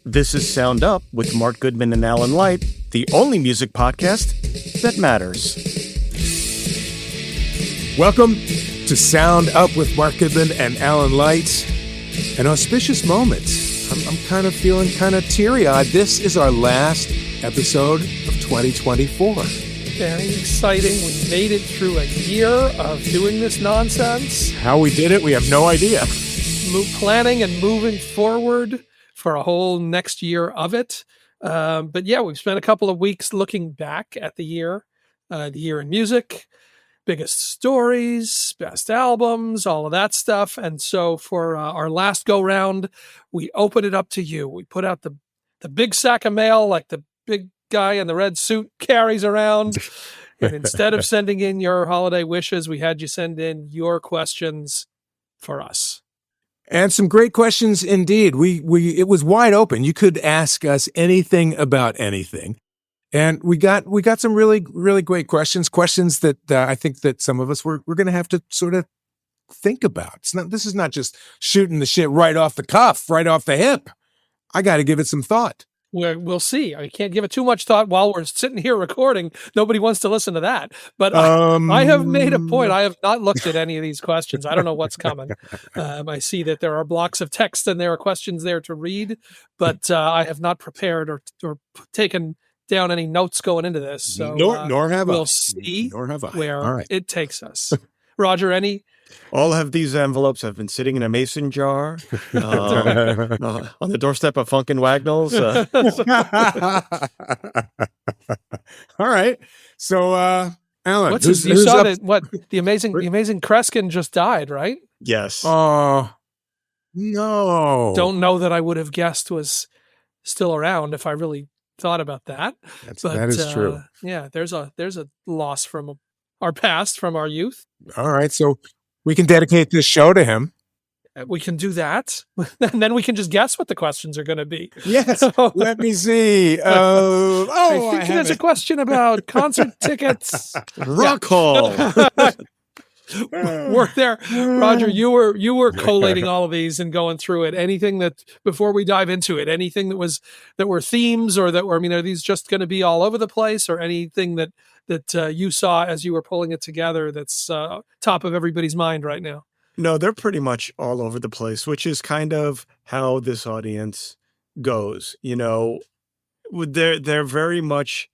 This is Sound Up with Mark Goodman and Alan Light, the only music podcast that matters. Welcome to Sound Up with Mark Goodman and Alan Light. An auspicious moment. I'm kind of feeling kind of teary-eyed. This is our last episode of 2024. Very exciting. We made it through a year of doing this nonsense. How we did it, we have no idea. Planning and moving forward for a whole next year of it. But yeah, we've spent a couple of weeks looking back at the year in music, biggest stories, best albums, all of that stuff. And so for our last go round, we open it up to you. We put out the big sack of mail like the big guy in the red suit carries around. And instead of sending in your holiday wishes, we had you send in your questions for us. And some great questions indeed. It was wide open. You could ask us anything about anything. And we got some really, really great questions that I think that some of us we're going to have to sort of think about. This is not just shooting the shit right off the cuff, right off the hip. I got to give it some thought. We'll see. I can't give it too much thought while we're sitting here recording. Nobody wants to listen to that. But I have made a point. I have not looked at any of these questions. I don't know what's coming. I see that there are blocks of text and there are questions there to read, but I have not prepared or taken down any notes going into this. So nor have I. We'll see where it takes us. Roger, any? All of these envelopes have been sitting in a mason jar on the doorstep of Funkin' Wagnalls. All right. So, Alan, the amazing Kreskin just died, right? Yes. Oh, no. Don't know that I would have guessed was still around if I really thought about that. That is true. Yeah, there's a loss from our past, from our youth. All right. So we can dedicate this show to him. We can do that. And then we can just guess what the questions are going to be. Yes. Let me see. I think there's a question about concert tickets. Rock Hall. Work there. Roger, you were collating all of these and going through it. Anything that, before we dive into it, anything that were themes or that were, are these just going to be all over the place, or anything that you saw as you were pulling it together that's top of everybody's mind right now? No, they're pretty much all over the place, which is kind of how this audience goes. They're very much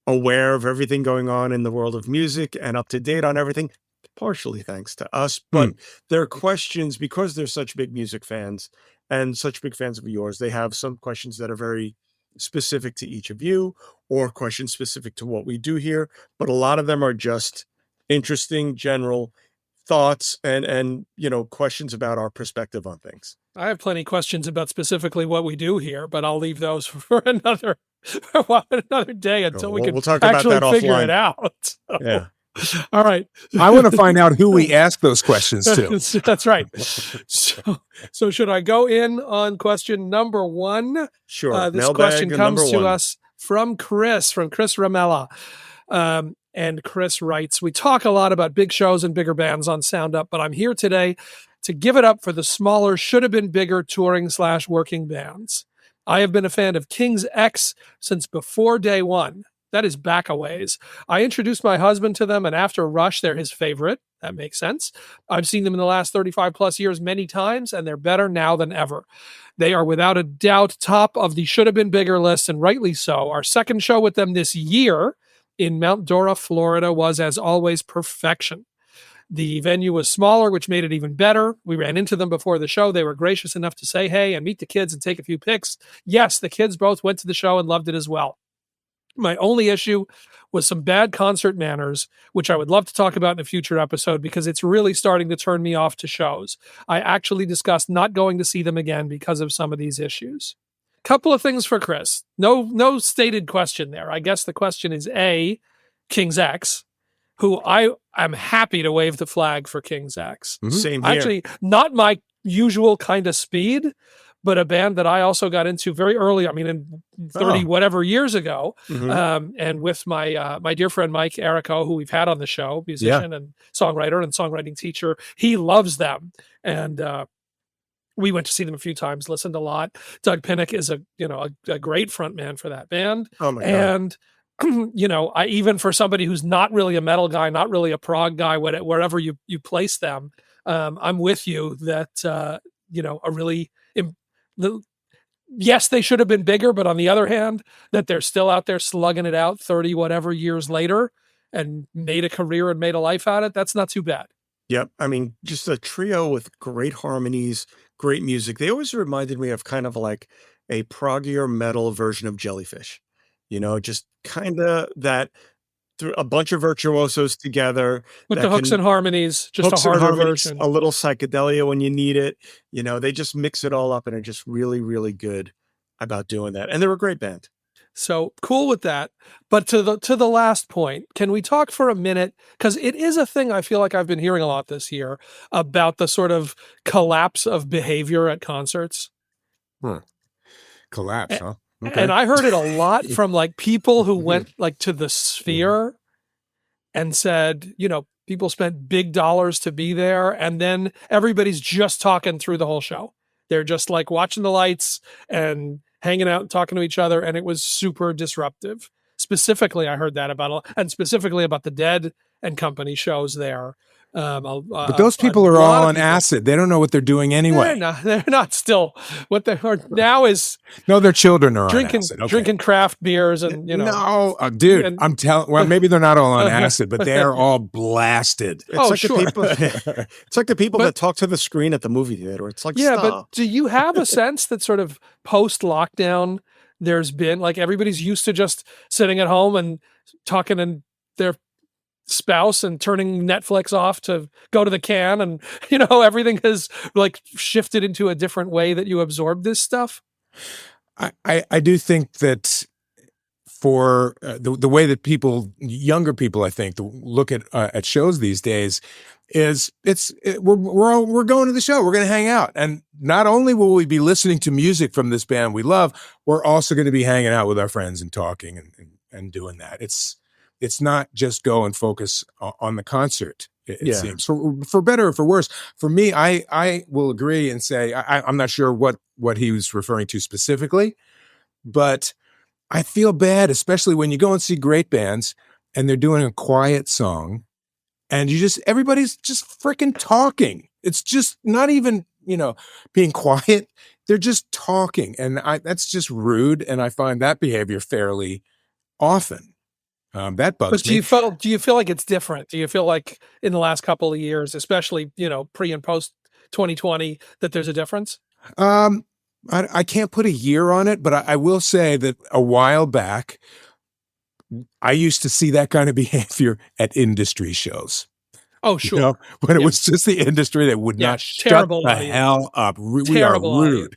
aware of everything going on in the world of music and up to date on everything, partially thanks to us. But their questions, because they're such big music fans and such big fans of yours, they have some questions that are very specific to each of you, or questions specific to what we do here. But a lot of them are just interesting general thoughts and questions about our perspective on things. I have plenty of questions about specifically what we do here, but I'll leave those for another day until we can talk about actually that figure offline. it out. So. Yeah. All right. I want to find out who we ask those questions to. That's right. So should I go in on question number one? Sure. This Mailbag question comes to one. us from Chris Ramella. And Chris writes, we talk a lot about big shows and bigger bands on Sound Up, but I'm here today to give it up for the smaller, should have been bigger touring/working bands. I have been a fan of King's X since before day one. That is back a ways. I introduced my husband to them, and after Rush, they're his favorite. That makes sense. I've seen them in the last 35 plus years many times, and they're better now than ever. They are without a doubt top of the should have been bigger list, and rightly so. Our second show with them this year in Mount Dora, Florida, was, as always, perfection. The venue was smaller, which made it even better. We ran into them before the show. They were gracious enough to say hey and meet the kids and take a few pics. Yes, the kids both went to the show and loved it as well. My only issue was some bad concert manners, which I would love to talk about in a future episode because it's really starting to turn me off to shows. I actually discussed not going to see them again because of some of these issues. Couple of things for Chris. No stated question there. I guess the question is A, King's X, who I am happy to wave the flag for King's X. Mm-hmm. Same here. Actually, not my usual kind of speed, but a band that I also got into very early. In 30 whatever years ago, and with my dear friend Mike Erico, who we've had on the show, musician and songwriter and songwriting teacher. He loves them, and We went to see them a few times, listened a lot. Doug Pinnick is a great front man for that band. Oh my God. And I even for somebody who's not really a metal guy, not really a prog guy, wherever you place them, I'm with you that a really yes, they should have been bigger, but on the other hand, that they're still out there slugging it out 30 whatever years later and made a career and made a life out of it. That's not too bad. Yep. I mean, just a trio with great harmonies, great music. They always reminded me of kind of like a proggier metal version of Jellyfish. Just kind of that a bunch of virtuosos together with the hooks and harmonies, just hooks a harder harmonies, version. a little psychedelia when you need it. They just mix it all up and are just really, really good about doing that. And they're a great band. So cool with that. But to the last point, can we talk for a minute? Because it is a thing I feel like I've been hearing a lot this year about the sort of collapse of behavior at concerts. Collapse, huh? Okay. And I heard it a lot from like people who went like to the Sphere and said, people spent big dollars to be there. And then everybody's just talking through the whole show. They're just like watching the lights and hanging out and talking to each other. And it was super disruptive. Specifically, I heard that and specifically about the Dead and Company shows there. But those people are all on acid. They don't know what they're doing anyway. They're not still. What they are now is their children are drinking on acid. Okay. drinking craft beers and No, dude, I'm telling. Well, maybe they're not all on acid, but they are all blasted. It's like the people that talk to the screen at the movie theater. It's like stop. But do you have a sense that sort of post lockdown, there's been like everybody's used to just sitting at home and talking in their spouse and turning Netflix off to go to the can, and everything has like shifted into a different way that you absorb this stuff? I do think that for the way that younger people, I think, look at shows these days is we're going to the show, we're going to hang out, and not only will we be listening to music from this band we love, we're also going to be hanging out with our friends and talking and doing that. It's not just go and focus on the concert, it seems. For better or for worse. For me, I will agree and say, I'm not sure what he was referring to specifically, but I feel bad, especially when you go and see great bands and they're doing a quiet song and everybody's just freaking talking. It's just not even, being quiet. They're just talking. And that's just rude. And I find that behavior fairly often. That bugs me. But do you feel like it's different? Do you feel like in the last couple of years, especially, pre and post 2020, that there's a difference? I can't put a year on it, but I will say that a while back, I used to see that kind of behavior at industry shows. Oh, sure. When it was just the industry that would not shut the hell up. We are rude.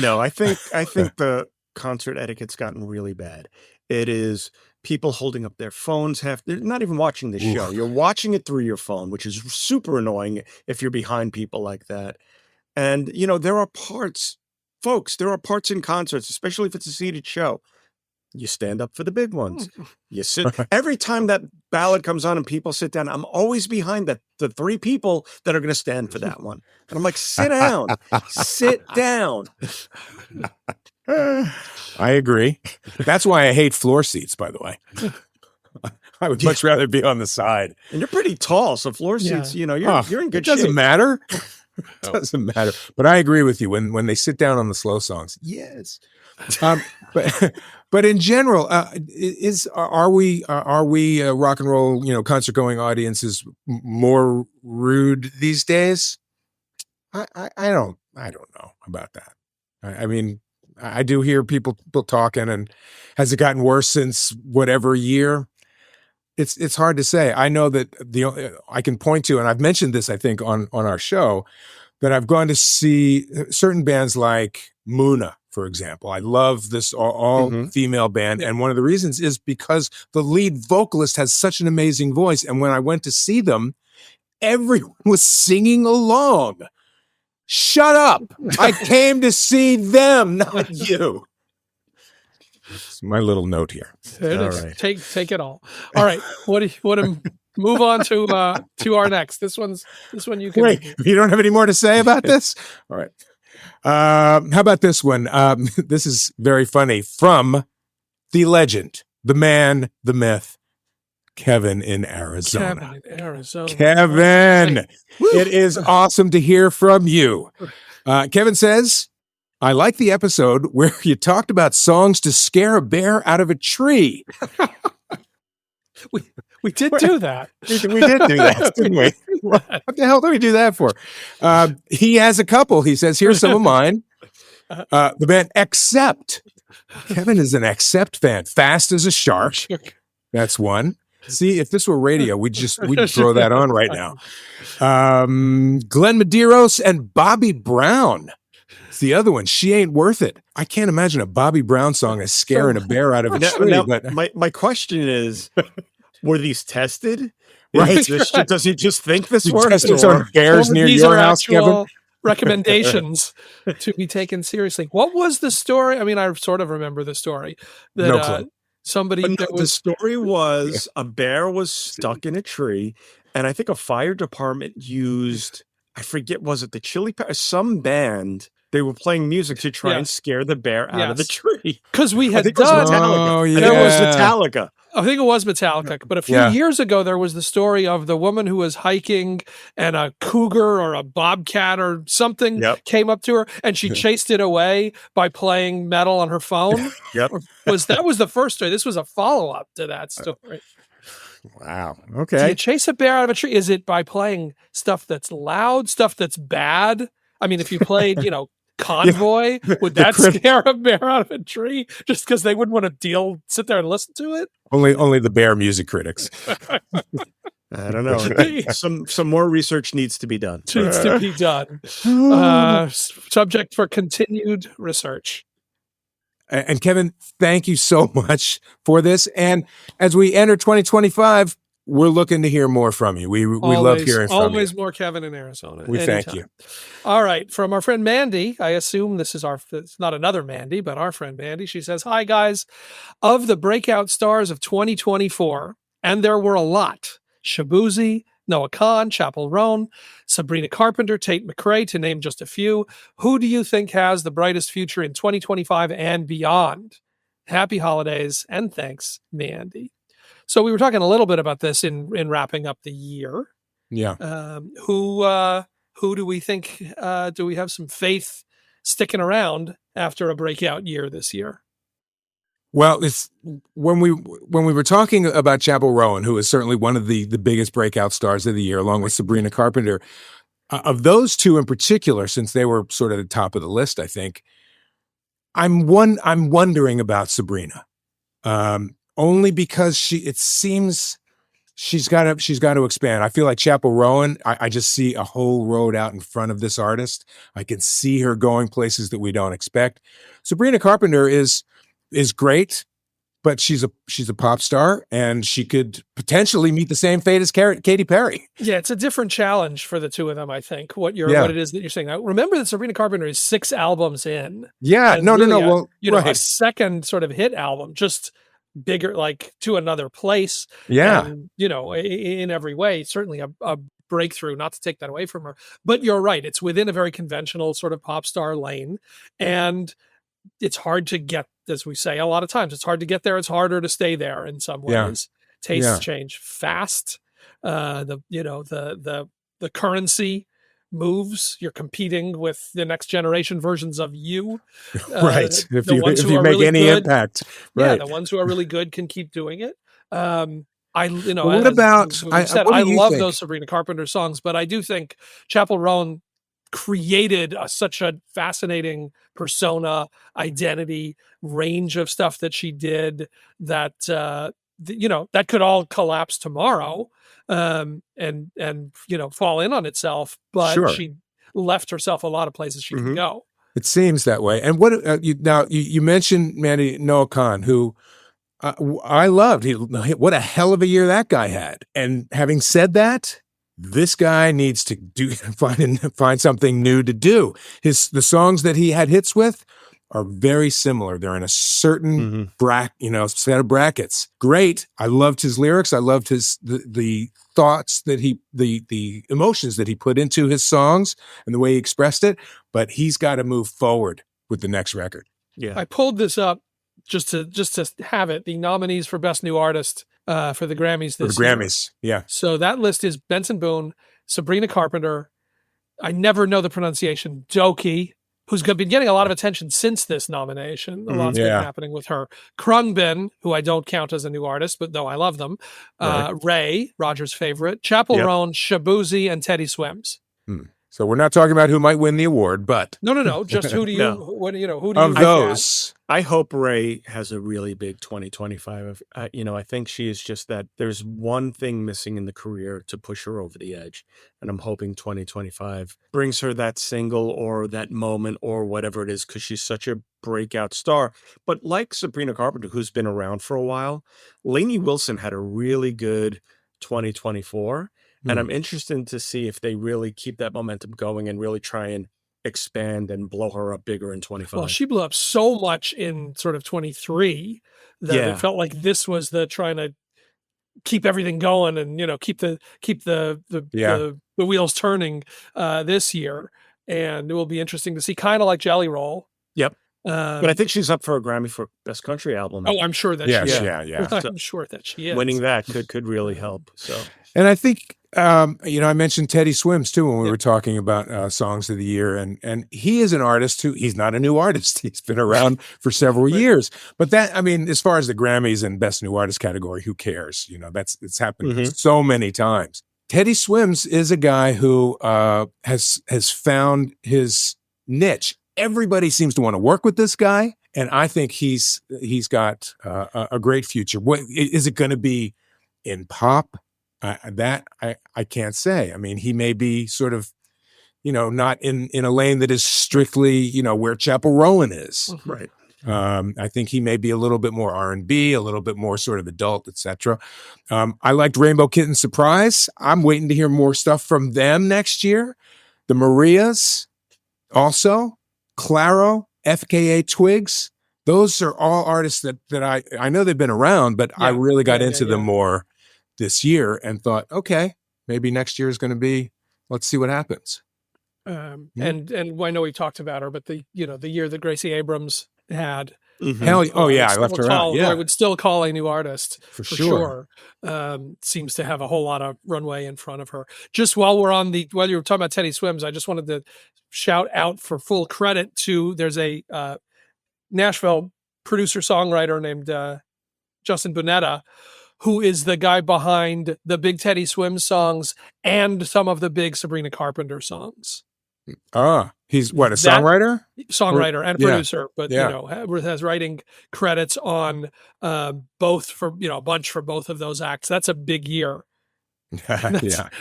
No, I think the concert etiquette's gotten really bad. It is people holding up their phones. They're not even watching the show. You're watching it through your phone, which is super annoying if you're behind people like that. And, there are parts in concerts, especially if it's a seated show. You stand up for the big ones. You sit. Every time that ballad comes on and people sit down, I'm always behind the three people that are going to stand for that one. And I'm like, sit down. Sit down. I agree. That's why I hate floor seats, by the way. I would much rather be on the side. And you're pretty tall, so floor seats, you're in good shape. It doesn't matter. It doesn't matter. But I agree with you when they sit down on the slow songs. Yes. But in general, are we rock and roll, concert going audiences more rude these days? I don't know about that. I mean, I do hear people talking, and has it gotten worse since whatever year? It's hard to say. I know that I can point to, and I've mentioned this, I think, on our show, that I've gone to see certain bands like Muna, for example. I love this all female band, and one of the reasons is because the lead vocalist has such an amazing voice. And when I went to see them, everyone was singing along. Shut up! I came to see them, not you. It's my little note here. All right. Take it all. All right. What do you move on to our next? This one you can. Wait, you don't have any more to say about this? All right. How about this one? This is very funny. From the legend, the man, the myth, Kevin in Arizona. Kevin in Arizona. Kevin, Right. it is awesome to hear from you. Kevin says, I like the episode where you talked about songs to scare a bear out of a tree. We did do that. We did do that, didn't we? What the hell did we do that for? He has a couple. He says, here's some of mine. The band Accept. Kevin is an Accept fan. Fast as a Shark. That's one. See, if this were radio, we'd throw that on right now. Glenn Medeiros and Bobby Brown. It's the other one. She Ain't Worth It. I can't imagine a Bobby Brown song as scaring a bear out of a tree. Now, but my question is, were these tested? Right. Does he just think this you works? tested some bears near These your are house, actual Kevin? recommendations to be taken seriously. What was the story? I mean, I sort of remember the story that No clue. somebody But that the was story was a bear was stuck in a tree, and I think a fire department used, I forget, was it the Chili Peppers? Some band, they were playing music to try and scare the bear out of the Yes. tree. because we I had think it was done. Metallica. Oh, I think it was yeah. Metallica. I think it was Metallica, but a few years ago there was the story of the woman who was hiking and a cougar or a bobcat or something came up to her and she chased it away by playing metal on her phone. Yep. That was the first story. This was a follow-up to that story. Wow. Do Okay. you chase a bear out of a tree? Is it by playing stuff that's loud, stuff that's bad? I mean, if you played, Convoy, would that scare a bear out of a tree just because they wouldn't want to sit there and listen to it? Only the bear music critics. I don't know. Some more research needs to be done. Needs to be done. Subject for continued research. And Kevin, thank you so much for this. And as we enter 2025, we're looking to hear more from you. We love hearing from you. Always more Kevin in Arizona. We thank you. All right. From our friend Mandy, I assume this is it's not another Mandy, but our friend Mandy. She says, hi, guys. Of the breakout stars of 2024, and there were a lot, Shabuzi, Noah Khan, Chappell Roan, Sabrina Carpenter, Tate McRae, to name just a few. Who do you think has the brightest future in 2025 and beyond? Happy holidays, and thanks, Mandy. So we were talking a little bit about this in wrapping up the year. Yeah. Who do we think? Do we have some faith sticking around after a breakout year this year? Well, it's when we were talking about Chappell Roan, who is certainly one of the biggest breakout stars of the year, along with Sabrina Carpenter. Of those two in particular, since they were sort of the top of the list, I think I'm wondering about Sabrina. Only because it seems she's got to expand. I feel like Chappell Roan, I just see a whole road out in front of this artist. I can see her going places that we don't expect. Sabrina Carpenter is great, but she's a pop star, and she could potentially meet the same fate as Katy Perry. Yeah, it's a different challenge for the two of them, I think. What it is that you're saying. Now, remember that Sabrina Carpenter is 6 albums in. Yeah, no. Well, a second sort of hit album, just bigger, like to another place. Yeah. And, in every way, certainly a breakthrough, not to take that away from her. But you're right. It's within a very conventional sort of pop star lane. And it's hard to get, as we say a lot of times, it's hard to get there. It's harder to stay there in some ways. Tastes change fast. The currency moves. You're competing with the next generation versions of you. Right. If you make really any good, impact. Right. Yeah, the ones who are really good can keep doing it. I love those Sabrina Carpenter songs, but I do think Chappell Roan created such a fascinating persona, identity, range of stuff that she did that that could all collapse tomorrow and fall in on itself, but she left herself a lot of places she can go. It seems that way. And what you mentioned, Mandy, Noah Khan, who I loved. What a hell of a year that guy had. And having said that, this guy needs to find something new to do. The songs that he had hits with are very similar. They're in a certain set of brackets. Great. I loved his lyrics. I loved the thoughts that the emotions that he put into his songs and the way he expressed it. But he's got to move forward with the next record. Yeah. I pulled this up just to have it. The nominees for Best New Artist for the Grammys this year. Grammys, yeah. So that list is Benson Boone, Sabrina Carpenter. I never know the pronunciation. Doki, who's been getting a lot of attention since this nomination. A lot's been happening with her. Krungbin, who I don't count as a new artist, but though I love them. Ray, Roger's favorite. Chapel Roan, Shabuzi, and Teddy Swims. So we're not talking about who might win the award, but no. Just who do you? Who do you? Of those, I hope Ray has a really big 2025. I think she is just that. There's one thing missing in the career to push her over the edge, and I'm hoping 2025 brings her that single or that moment or whatever it is, because she's such a breakout star. But like Sabrina Carpenter, who's been around for a while, Lainey Wilson had a really good 2024. And I'm interested to see if they really keep that momentum going and really try and expand and blow her up bigger in 25. Well, she blew up so much in sort of 23 that it felt like this was the trying to keep everything going and, keep the wheels turning this year. And it will be interesting to see, kind of like Jelly Roll. Yep. But I think she's up for a Grammy for Best Country Album. Oh, I'm sure that she is. Yeah. I'm sure that she is. Winning that could really help. So, and I think I mentioned Teddy Swims too when we were talking about songs of the year, and he is an artist who he's not a new artist. He's been around for several years. But as far as the Grammys and Best New Artist category, who cares? It's happened so many times. Teddy Swims is a guy who has found his niche. Everybody seems to want to work with this guy, and I think he's got a great future. What is it going to be in pop? That I can't say. I mean, he may be sort of, not in a lane that is strictly, where Chapel Rowan is. Right. I think he may be a little bit more R&B, a little bit more sort of adult, etc. I liked Rainbow Kitten Surprise. I'm waiting to hear more stuff from them next year. The Marias, also. Claro, FKA Twigs. Those are all artists that I know they've been around, but I really got into them more this year and thought, okay, maybe next year is going to be, let's see what happens. And I know we talked about her, but the year that Gracie Abrams had. Hell, I left her out. Yeah, I would still call a new artist for sure. Seems to have a whole lot of runway in front of her. Just while you were talking about Teddy Swims, I just wanted to shout out for full credit to there's a Nashville producer songwriter named Justin Bunetta, who is the guy behind the big Teddy Swims songs and some of the big Sabrina Carpenter songs. He's what, a songwriter? Songwriter and producer, but has writing credits on both for a bunch for both of those acts. That's a big year.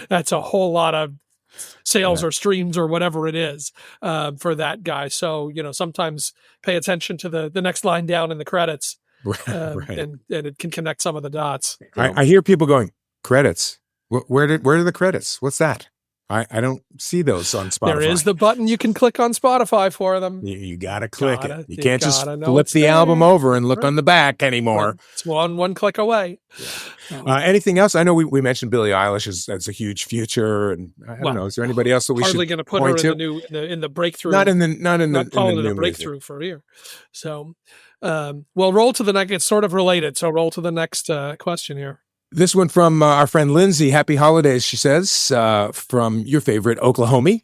That's a whole lot of sales or streams or whatever it is for that guy. So sometimes pay attention to the next line down in the credits, and it can connect some of the dots. I hear people going, credits. Where are the credits? What's that? I don't see those on Spotify. There is the button you can click on Spotify for them. You got to click it. You can't just flip the album over and look on the back anymore. It's one click away. Yeah. Anything else? I know we mentioned Billie Eilish as a huge future, and I don't know. Is there anybody else that we hardly should going to put her in the breakthrough? Not in the breakthrough music. for a year. So, roll to the next. It's sort of related. So roll to the next question here. This one from our friend Lindsay. Happy holidays, she says, from your favorite Oklahoma.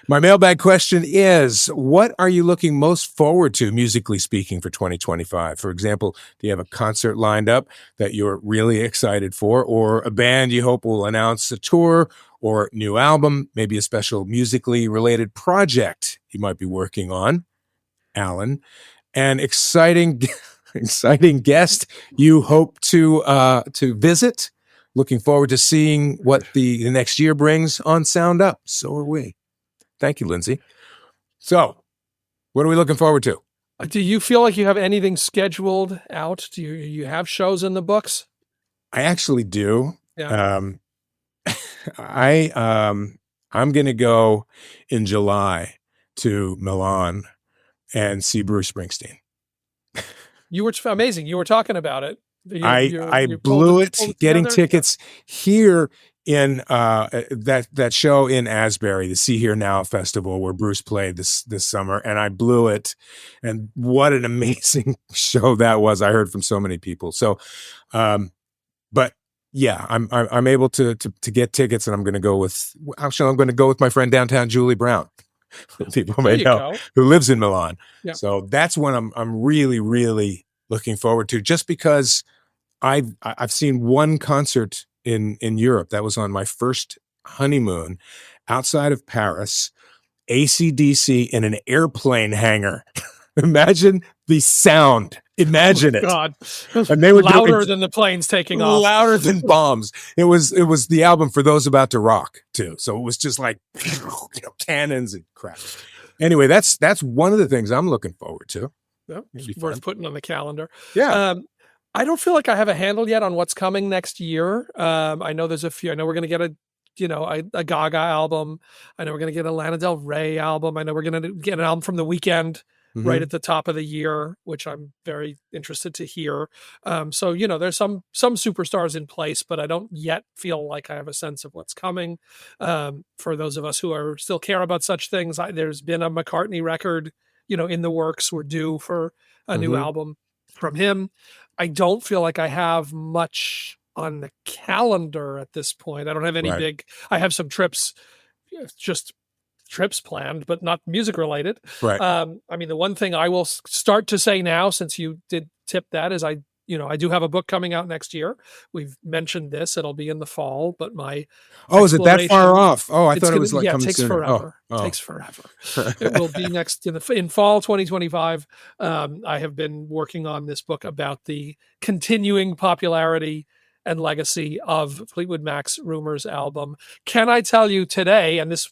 My mailbag question is, what are you looking most forward to, musically speaking, for 2025? For example, do you have a concert lined up that you're really excited for, or a band you hope will announce a tour or new album, maybe a special musically related project you might be working on? Alan. And exciting guest you hope to visit. Looking forward to seeing what the next year brings on Sound Up. So are we. Thank you, Lindsay. So, what are we looking forward to? Do you feel like you have anything scheduled out? Do you have shows in the books? I actually do. Yeah. I'm going to go in July to Milan and see Bruce Springsteen. You were amazing. You were talking about it. I You blew it pulled getting together. tickets here in that show in Asbury, the See Here Now festival where Bruce played this summer, and I blew it. And what an amazing show that was! I heard from so many people. So, but yeah, I'm able to get tickets, and I'm going to go with my friend downtown Julie Brown. People may know, who lives in Milan. Yeah. So that's when I'm really, really looking forward to, just because I've seen one concert in Europe. That was on my first honeymoon outside of Paris, AC/DC in an airplane hangar. Imagine the sound. Imagine it. God. And they were louder than the planes taking off. Louder than bombs. It was the album For Those About to Rock too. So it was just like cannons and crap. Anyway, that's one of the things I'm looking forward to. Yep. Worth putting on the calendar. Yeah. I don't feel like I have a handle yet on what's coming next year. I know there's a few. I know we're going to get a Gaga album. I know we're going to get a Lana Del Rey album. I know we're going to get an album from The Weeknd right at the top of the year, which I'm very interested to hear. So, there's some superstars in place, but I don't yet feel like I have a sense of what's coming. For those of us who still care about such things, there's been a McCartney record, in the works. We're due for a new album from him. I don't feel like I have much on the calendar at this point. I don't have any I have some trips, just trips planned, but not music related. Right. I mean, the one thing I will start to say now, since you did tip that, is I do have a book coming out next year. We've mentioned this; it'll be in the fall. But is it that far off? Oh, I thought it was like coming it takes sooner. forever. Oh. It takes forever. It will be next in fall 2025. I have been working on this book about the continuing popularity and legacy of Fleetwood Mac's Rumors album. Can I tell you today? And this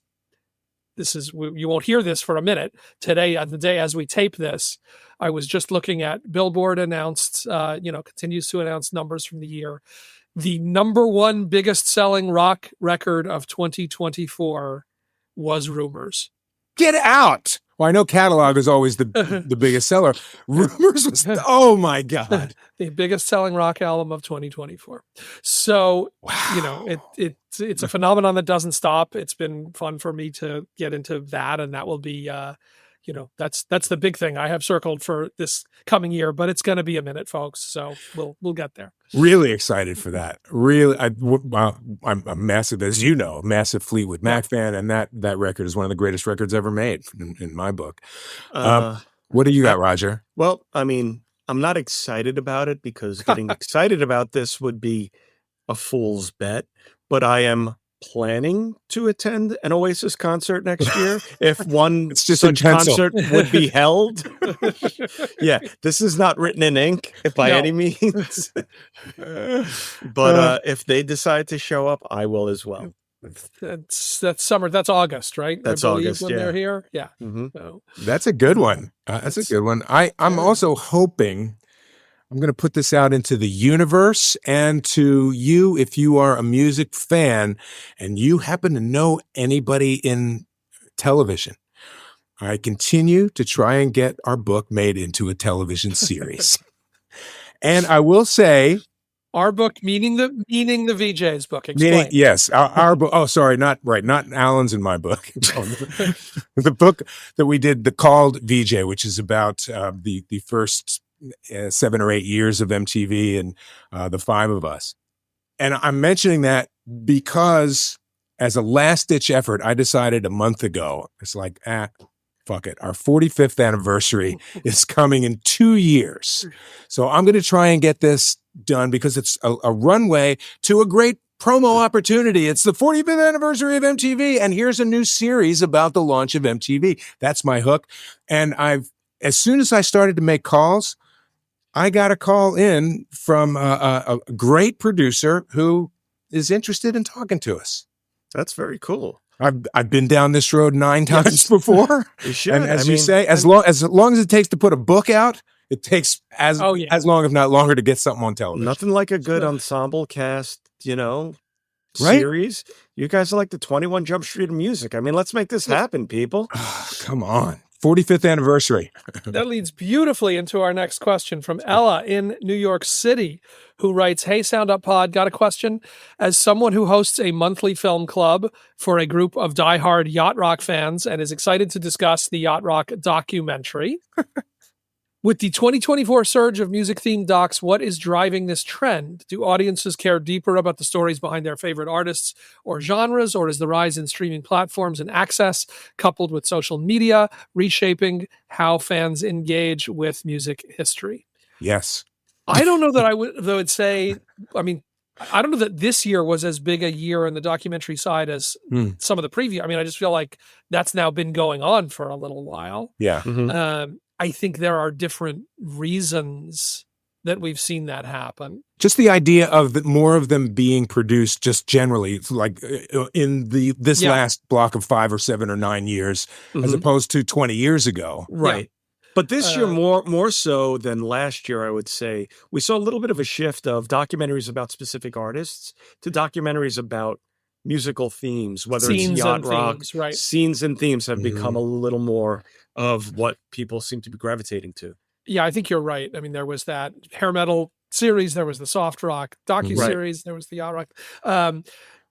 is, you won't hear this for a minute. Today, on the day as we tape this, I was just looking at Billboard announced, continues to announce numbers from the year. The number one biggest selling rock record of 2024 was Rumors. Get out. Well, I know Catalog is always the biggest seller. Rumors was, oh my God. The biggest selling rock album of 2024. So, it's a phenomenon that doesn't stop. It's been fun for me to get into that. And that will be, that's the big thing I have circled for this coming year, but it's going to be a minute, folks. So we'll get there. Really excited for that. Really. I'm a massive, as you know, massive Fleetwood Mac fan. And that record is one of the greatest records ever made in my book. What do you got, Roger? Well, I mean, I'm not excited about it because getting excited about this would be a fool's bet, but I am planning to attend an Oasis concert next year if one such concert would be held. Yeah, this is not written in ink by any means. But if they decide to show up, I will as well. That's summer. That's August, right? That's August when they're here. Yeah. Mm-hmm. So, that's a good one. That's a good one. I'm also hoping, I'm going to put this out into the universe and to you, if you are a music fan and you happen to know anybody in television. I continue to try and get our book made into a television series. And I will say, our book, meaning the VJ's book. Explain. Yes, our book. Oh, sorry, not Alan's in my book. The book that we did, the Called VJ, which is about the first 7 or 8 years of MTV and the 5 of us. And I'm mentioning that because as a last ditch effort, I decided a month ago, it's like, fuck it. Our 45th anniversary is coming in 2 years. So I'm going to try and get this done because it's a runway to a great promo opportunity. It's the 45th anniversary of MTV. And here's a new series about the launch of MTV. That's my hook. And as soon as I started to make calls, I got a call in from a great producer who is interested in talking to us. That's very cool. I've been down this road 9 times before. You should. And as you say, as long as it takes to put a book out, it takes as long, if not longer, to get something on television. Nothing like a good ensemble cast, right? Series. You guys are like the 21 Jump Street of music. I mean, let's make this happen, people. Come on. 45th anniversary. That leads beautifully into our next question from Ella in New York City, who writes, "Hey, Sound Up Pod, got a question. As someone who hosts a monthly film club for a group of diehard yacht rock fans and is excited to discuss the yacht rock documentary, with the 2024 surge of music-themed docs, what is driving this trend? Do audiences care deeper about the stories behind their favorite artists or genres, or is the rise in streaming platforms and access, coupled with social media, reshaping how fans engage with music history?" Yes. I don't know that I would say, I mean, I don't know that this year was as big a year in the documentary side as some of the previous. I mean, I just feel like that's now been going on for a little while. Yeah. I think there are different reasons that we've seen that happen. Just the idea of more of them being produced just generally, like in this last block of 5 or 7 or 9 years, as opposed to 20 years ago. Right. Yeah. But this year, more so than last year, I would say, we saw a little bit of a shift of documentaries about specific artists to documentaries about musical themes, whether Scenes it's yacht and rock. themes, right. Scenes and themes have become a little more of what people seem to be gravitating to. Yeah, I think you're right. I mean, there was that hair metal series, there was the soft rock docu-series, there was the yacht rock.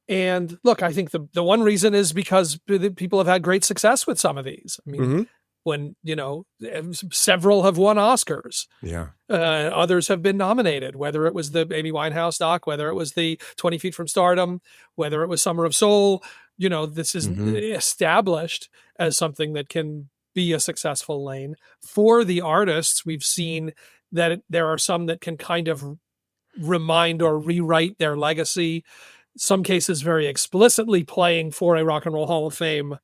And look, I think the one reason is because people have had great success with some of these. I mean, when, several have won Oscars. Yeah. Others have been nominated, whether it was the Amy Winehouse doc, whether it was the 20 Feet from Stardom, whether it was Summer of Soul. This is established as something that can be a successful lane. For the artists, we've seen that there are some that can kind of remind or rewrite their legacy, some cases very explicitly playing for a Rock and Roll Hall of Fame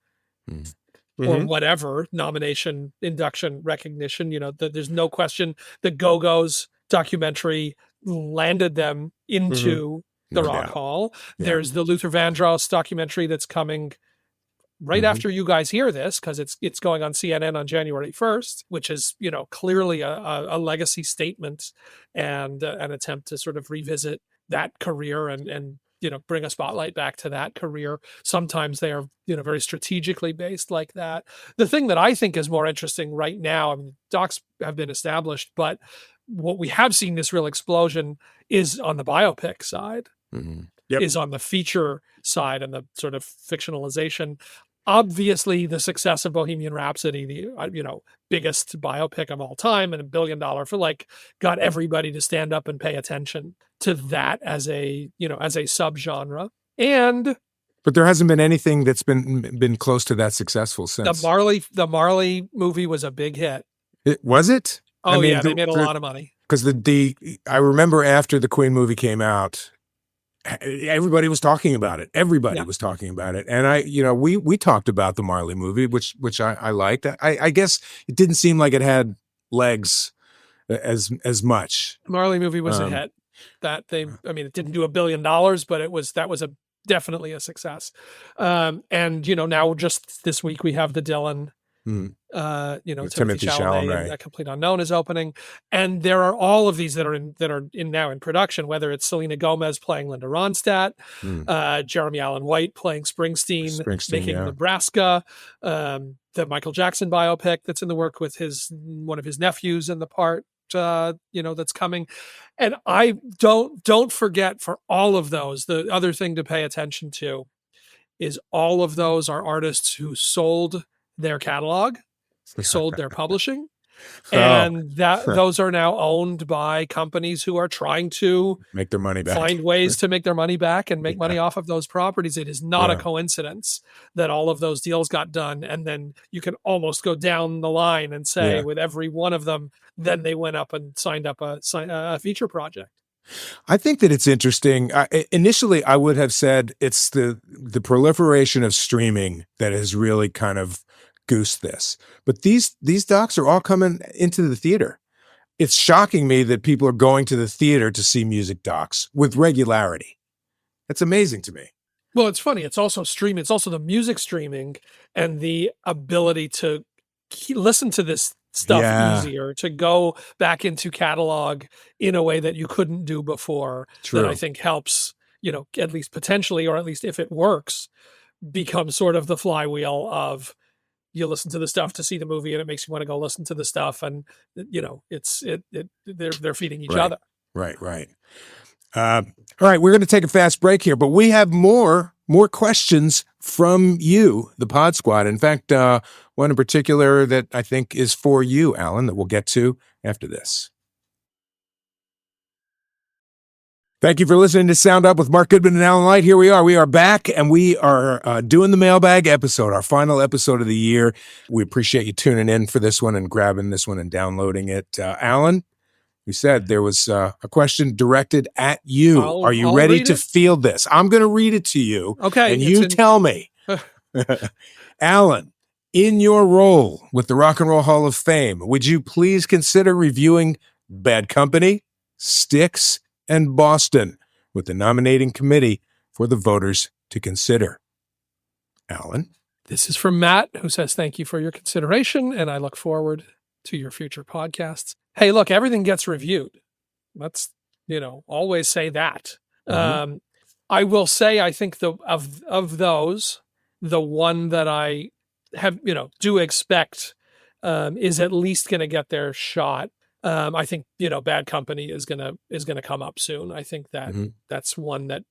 or whatever, nomination, induction, recognition. There's no question the Go-Go's documentary landed them into the Rock Hall. Yeah. There's the Luther Vandross documentary that's coming right after you guys hear this, because it's going on CNN on January 1st, which is, clearly a legacy statement and an attempt to sort of revisit that career and bring a spotlight back to that career. Sometimes they are, very strategically based like that. The thing that I think is more interesting right now, I mean, docs have been established, but what we have seen this real explosion is on the biopic side, is on the feature side and the sort of fictionalization. Obviously, the success of Bohemian Rhapsody, the biggest biopic of all time and $1 billion film, got everybody to stand up and pay attention to that as a subgenre. But there hasn't been anything that's been close to that successful since. The Marley movie was a big hit. Was it? Oh, they made a lot of money. Because I remember after the Queen movie came out, everybody was talking about it. Everybody was talking about it. And we talked about the Marley movie, which I liked. I guess it didn't seem like it had legs as much. Marley movie was a hit. It didn't do $1 billion, but that was definitely a success. And now just this week we have the Dylan Timothy Chalamet, A Complete Unknown is opening, and there are all of these that are now in production. Whether it's Selena Gomez playing Linda Ronstadt, Jeremy Allen White playing Springsteen making Nebraska, the Michael Jackson biopic that's in the work with one of his nephews in the part. That's coming, and I don't forget, for all of those, the other thing to pay attention to is all of those are artists who sold their catalog, sold their publishing, and those are now owned by companies who are trying to make their money back, find ways to make their money back and make money off of those properties. It is not a coincidence that all of those deals got done, and then you can almost go down the line and say with every one of them, then they went up and signed up a feature project. I think that it's interesting. Initially, I would have said it's the proliferation of streaming that has really kind of goosed this. But these docs are all coming into the theater. It's shocking me that people are going to the theater to see music docs with regularity. That's amazing to me. Well, it's funny. It's also streaming. It's also the music streaming and the ability to listen to this stuff easier, to go back into catalog in a way that you couldn't do before. That I think helps, at least potentially, or at least if it works, become sort of the flywheel of you listen to the stuff to see the movie, and it makes you want to go listen to the stuff, and they're feeding each other. Right. All right, we're going to take a fast break here, but we have more questions from you, the Pod Squad. In fact, one in particular that I think is for you, Alan, that we'll get to after this. Thank you for listening to Sound Up with Mark Goodman and Alan Light. Here we are. We are back, and we are doing the Mailbag episode, our final episode of the year. We appreciate you tuning in for this one and grabbing this one and downloading it. Alan, you said there was a question directed at you. Are you ready to field this? I'm going to read it to you. Okay. And you tell me. Alan, in your role with the Rock and Roll Hall of Fame, would you please consider reviewing Bad Company, Styx, and Boston with the nominating committee for the voters to consider? Alan? This is from Matt, who says, thank you for your consideration, and I look forward to your future podcasts. Hey, look, everything gets reviewed. Let's, always say that. Mm-hmm. I will say, I think of those, the one that I have, do expect is at least going to get their shot. I think, Bad Company is gonna come up soon. I think that that's one that,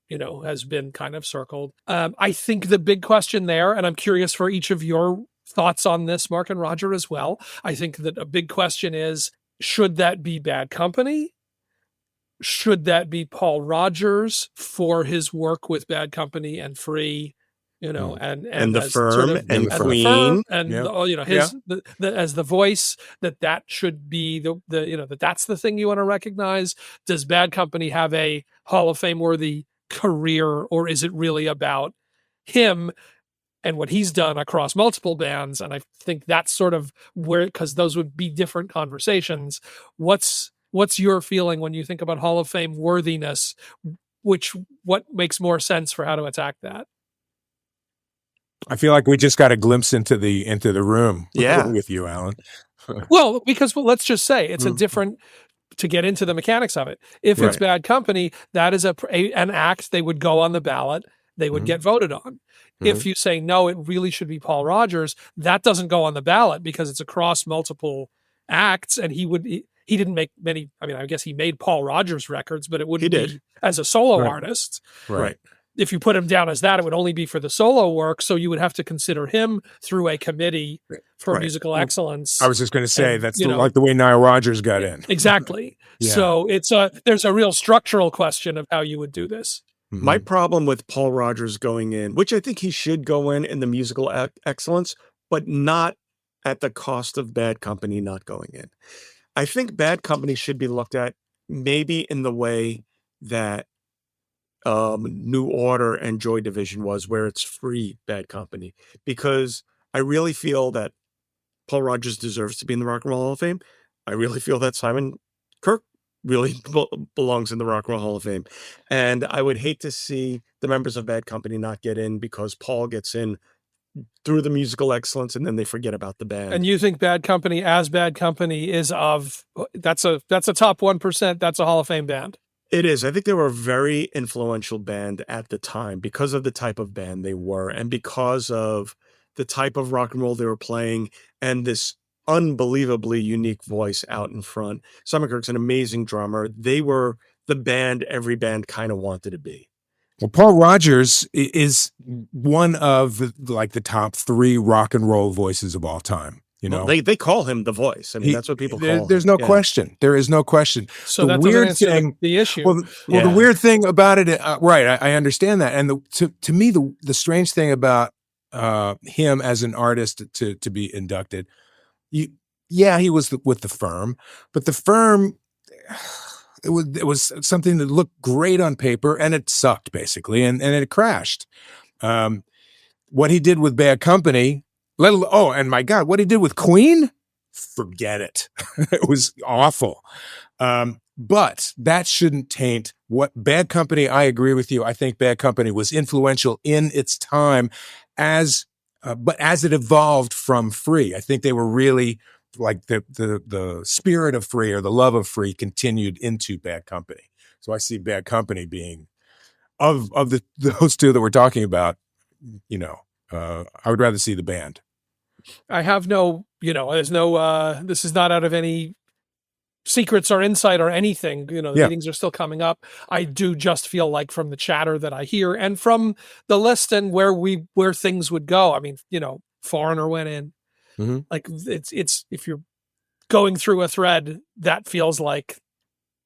has been kind of circled. I think the big question there, and I'm curious for each of your thoughts on this, Mark and Roger as well. I think that a big question is, should that be Bad Company? Should that be Paul Rogers for his work with Bad Company and Free? And the Firm sort of, and Queen, and his as the voice, that should be that's the thing you want to recognize. Does Bad Company have a Hall of Fame worthy career, or is it really about him and what he's done across multiple bands? And I think that's sort of where, because those would be different conversations. What's your feeling when you think about Hall of Fame worthiness? What makes more sense for how to attack that? I feel like we just got a glimpse into the room with you, Alan. Well, because let's just say it's a different, to get into the mechanics of it. If it's Bad Company, that is an act they would go on the ballot, they would get voted on. If you say, no, it really should be Paul Rogers, that doesn't go on the ballot because it's across multiple acts, and he didn't make many. I mean, I guess he made Paul Rogers records, but it wouldn't be as a solo artist. Right. If you put him down as that, it would only be for the solo work. So you would have to consider him through a committee for musical excellence. I was just going to say, that's like the way Nile Rodgers got in. Exactly. Yeah. So there's a real structural question of how you would do this. Mm-hmm. My problem with Paul Rogers going in, which I think he should go in the musical excellence, but not at the cost of Bad Company not going in. I think Bad Company should be looked at maybe in the way that New Order and Joy Division was, where it's free Bad Company, because I really feel that Paul Rogers deserves to be in the Rock and Roll Hall of Fame. I really feel that Simon Kirke really belongs in the Rock and Roll Hall of Fame. And I would hate to see the members of Bad Company not get in because Paul gets in through the musical excellence and then they forget about the band. And you think Bad Company is that's a top 1%, that's a Hall of Fame band? It is. I think they were a very influential band at the time because of the type of band they were and because of the type of rock and roll they were playing and this unbelievably unique voice out in front. Simon Kirke's an amazing drummer. They were the band every band kind of wanted to be. Well, Paul Rogers is one of the top 3 rock and roll voices of all time. They call him the voice. I mean, that's what people call him. There's no question. There is no question. So the weird thing, the issue. Well, the weird thing about it, right? I understand that, and to me, the strange thing about him as an artist to be inducted, he was with the Firm, but the Firm, it was something that looked great on paper, and it sucked basically, and it crashed. What he did with Bad Company. And my God, what he did with Queen? Forget it. It was awful. But that shouldn't taint what Bad Company. I agree with you. I think Bad Company was influential in its time but as it evolved from Free, I think they were really like the spirit of Free or the love of Free continued into Bad Company. So I see Bad Company being of those two that we're talking about, I would rather see the band. I have no, there's no, this is not out of any secrets or insight or anything. The Yeah. meetings are still coming up. I do just feel like from the chatter that I hear and from the list and where things would go. I mean, Foreigner went in. Mhm. Like it's if you're going through a thread, that feels like,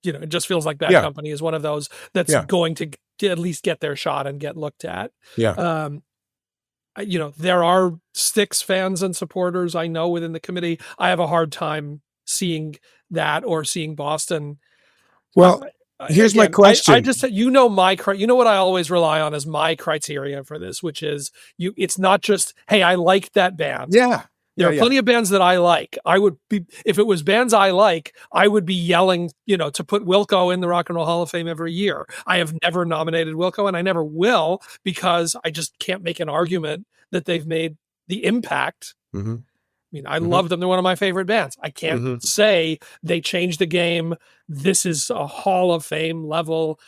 it just feels like Bad Yeah. Company is one of those that's Yeah. going to at least get their shot and get looked at. Yeah. There are Styx fans and supporters I know within the committee. I have a hard time seeing that or seeing Boston. Well, here's my question. I just, what I always rely on is my criteria for this, which is it's not just, hey, I like that band. Yeah. There are plenty of bands that I like. I would be, if it was bands I like, I would be yelling, to put Wilco in the Rock and Roll Hall of Fame every year. I have never nominated Wilco and I never will because I just can't make an argument that they've made the impact. Mm-hmm. I mean, I love them. They're one of my favorite bands. I can't say they changed the game. This is a Hall of Fame level,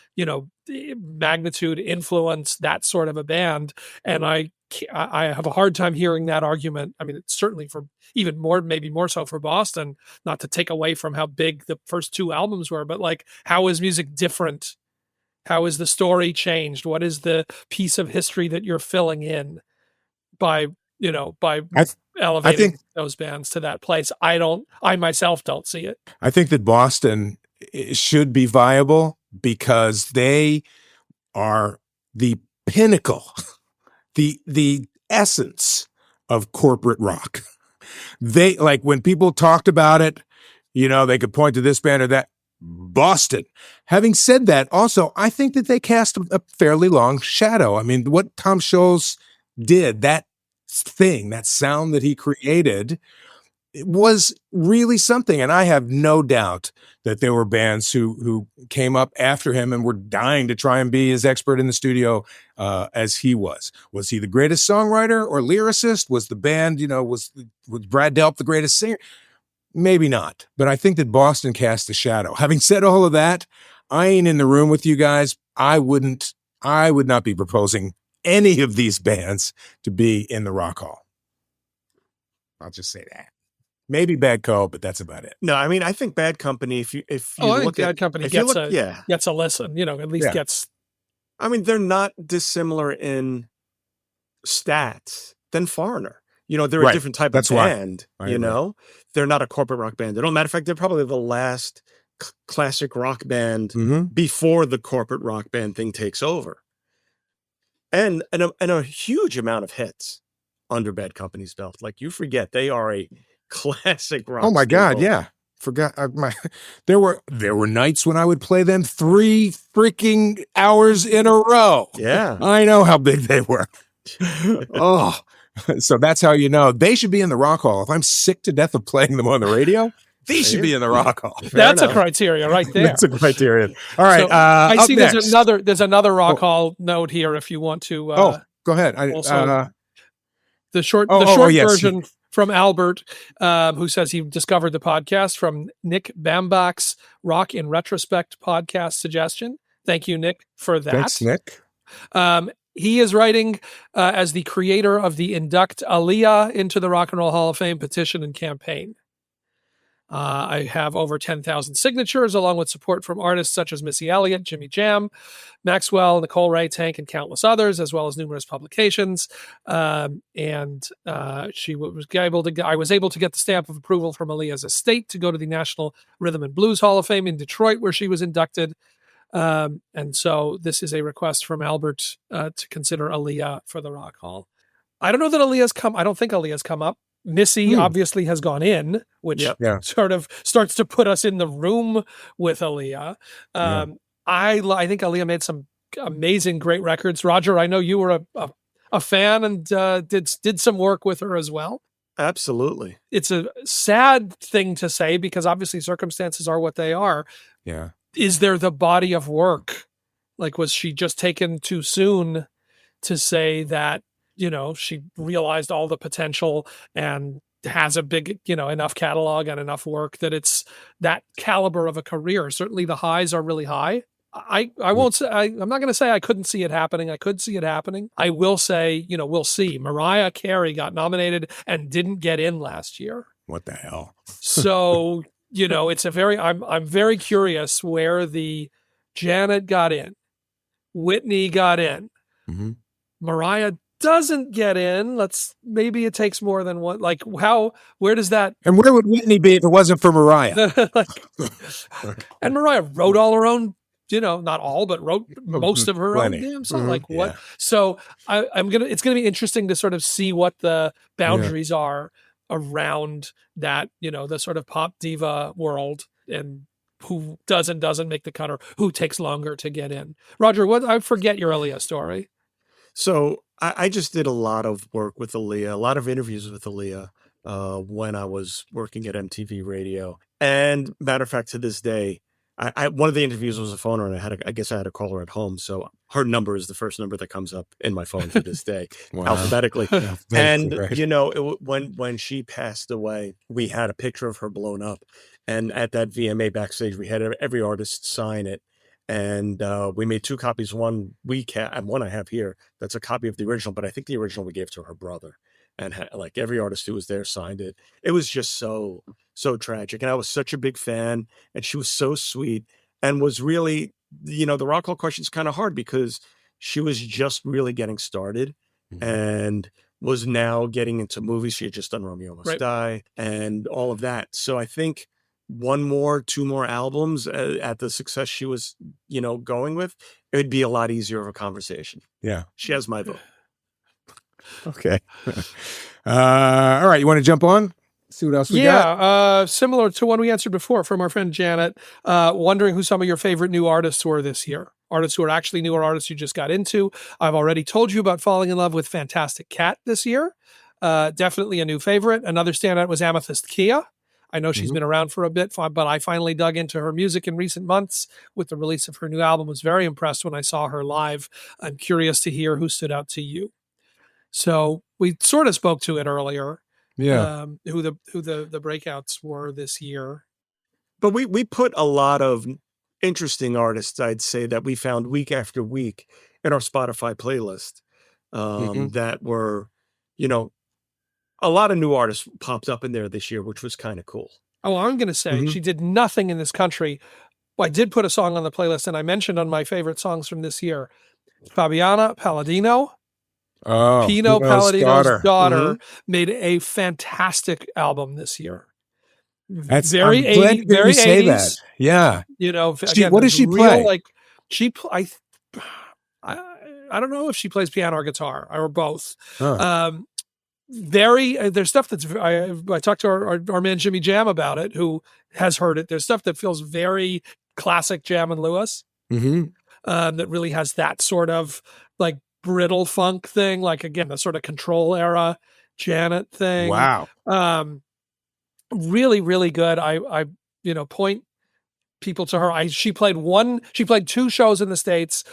magnitude, influence, that sort of a band. And I have a hard time hearing that argument. I mean, it's certainly for even more, maybe more so for Boston, not to take away from how big the first two albums were, but like, how is music different? How is the story changed? What is the piece of history that you're filling in by elevating those bands to that place? I myself don't see it. I think that Boston should be viable because they are the pinnacle, the essence of corporate rock. They, like, when people talked about it, they could point to this band or that. Boston. Having said that, also, I think that they cast a fairly long shadow. I mean, what Tom Scholz did, that thing, that sound that he created, it was really something. And I have no doubt that there were bands who came up after him and were dying to try and be as expert in the studio as he was. Was he the greatest songwriter or lyricist? Was the band, was Brad Delp the greatest singer? Maybe not. But I think that Boston cast a shadow. Having said all of that, I ain't in the room with you guys. I would not be proposing any of these bands to be in the Rock Hall. I'll just say that. Maybe Bad Co, but that's about it. No, I mean, I think Bad Company, if you I look think at Bad Company gets a listen, at least gets. I mean, they're not dissimilar in stats than Foreigner. They're a different type of band, They're not a corporate rock band. Matter of fact, they're probably the last classic rock band before the corporate rock band thing takes over. And a huge amount of hits under Bad Company's belt. Like, you forget, they are a classic rock. Oh my God, yeah. Forgot there were nights when I would play them 3 freaking hours in a row. Yeah. I know how big they were. Oh. So that's how they should be in the Rock Hall. If I'm sick to death of playing them on the radio, they should be in the Rock Hall. That's a criteria right there. That's a criteria. All right. So, I see next. there's another Rock Hall note here if you want to. Go ahead. The short version from Albert, who says he discovered the podcast from Nick Bambach's Rock in Retrospect podcast suggestion. Thank you, Nick, for that. Thanks, Nick. He is writing as the creator of the Induct Aaliyah into the Rock and Roll Hall of Fame petition and campaign. I have over 10,000 signatures, along with support from artists such as Missy Elliott, Jimmy Jam, Maxwell, Nicole Ray, Tank, and countless others, as well as numerous publications. I was able to get the stamp of approval from Aaliyah's estate to go to the National Rhythm and Blues Hall of Fame in Detroit, where she was inducted. And so this is a request from Albert to consider Aaliyah for the Rock Hall. I don't know that Aaliyah's come. I don't think Aaliyah's come up. Missy obviously has gone in, which sort of starts to put us in the room with Aaliyah. I think Aaliyah made some amazing, great records. Roger, I know you were a fan and did some work with her as well. Absolutely. It's a sad thing to say because obviously circumstances are what they are. Yeah. Is there the body of work? Like, was she just taken too soon to say that, she realized all the potential and has a big, enough catalog and enough work that it's that caliber of a career? Certainly the highs are really high. I won't say, I'm not going to say I couldn't see it happening. I could see it happening. I will say, we'll see. Mariah Carey got nominated and didn't get in last year. What the hell? So, it's I'm very curious where the Janet got in, Whitney got in, Mm-hmm. Mariah doesn't get in. Maybe it takes more than one. Like where does that? And where would Whitney be if it wasn't for Mariah? And Mariah wrote all her own, not all, but wrote most of her Plenty. own damn song. Mhm. Like what? Yeah. So it's going to be interesting to sort of see what the boundaries are around that, the sort of pop diva world, and who does and doesn't make the cut, or who takes longer to get in. Roger, I forget your Aaliyah story. So I just did a lot of work with Aaliyah, a lot of interviews with Aaliyah when I was working at MTV Radio. And matter of fact, to this day, one of the interviews was a phone, and I guess I had to call her at home. So her number is the first number that comes up in my phone to this day, alphabetically. And right. When she passed away, we had a picture of her blown up, and at that VMA backstage, we had every artist sign it. And we made 2 copies. One one I have here. That's a copy of the original, but I think the original we gave to her brother. And like every artist who was there signed it. It was just so tragic. And I was such a big fan. And she was so sweet, and was really, the Rock Hall question is kind of hard because she was just really getting started, and was now getting into movies. She had just done Romeo Must Die and all of that. So I think 2 more albums at the success she was, going with, it would be a lot easier of a conversation. Yeah. She has my vote. Okay. All right. You want to jump on? See what else we got? Similar to one we answered before from our friend Janet, wondering who some of your favorite new artists were this year. Artists who are actually newer artists you just got into. I've already told you about falling in love with Fantastic Cat this year. Definitely a new favorite. Another standout was Amethyst Kia. I know she's been around for a bit, but I finally dug into her music in recent months with the release of her new album. Was very impressed when I saw her live. I'm curious to hear who stood out to you. So we sort of spoke to it earlier. Yeah. Who the breakouts were this year. But we put a lot of interesting artists, I'd say, that we found week after week in our Spotify playlist that were, a lot of new artists popped up in there this year, which was kind of cool. Oh, I'm going to say she did nothing in this country. Well, I did put a song on the playlist, and I mentioned on my favorite songs from this year, Fabiana Palladino. Pino Palladino's daughter made a fantastic album this year. That's very 80s, very 80s. Say that. Yeah. Again, what does she play? I don't know if she plays piano or guitar or both. There's stuff that's I talked to our man Jimmy Jam about it, who has heard it. There's stuff that feels very classic Jam and Lewis, that really has that sort of like brittle funk thing, like again the sort of Control era Janet thing. Wow. Really, really good. I point people to her. She played 2 shows in the States.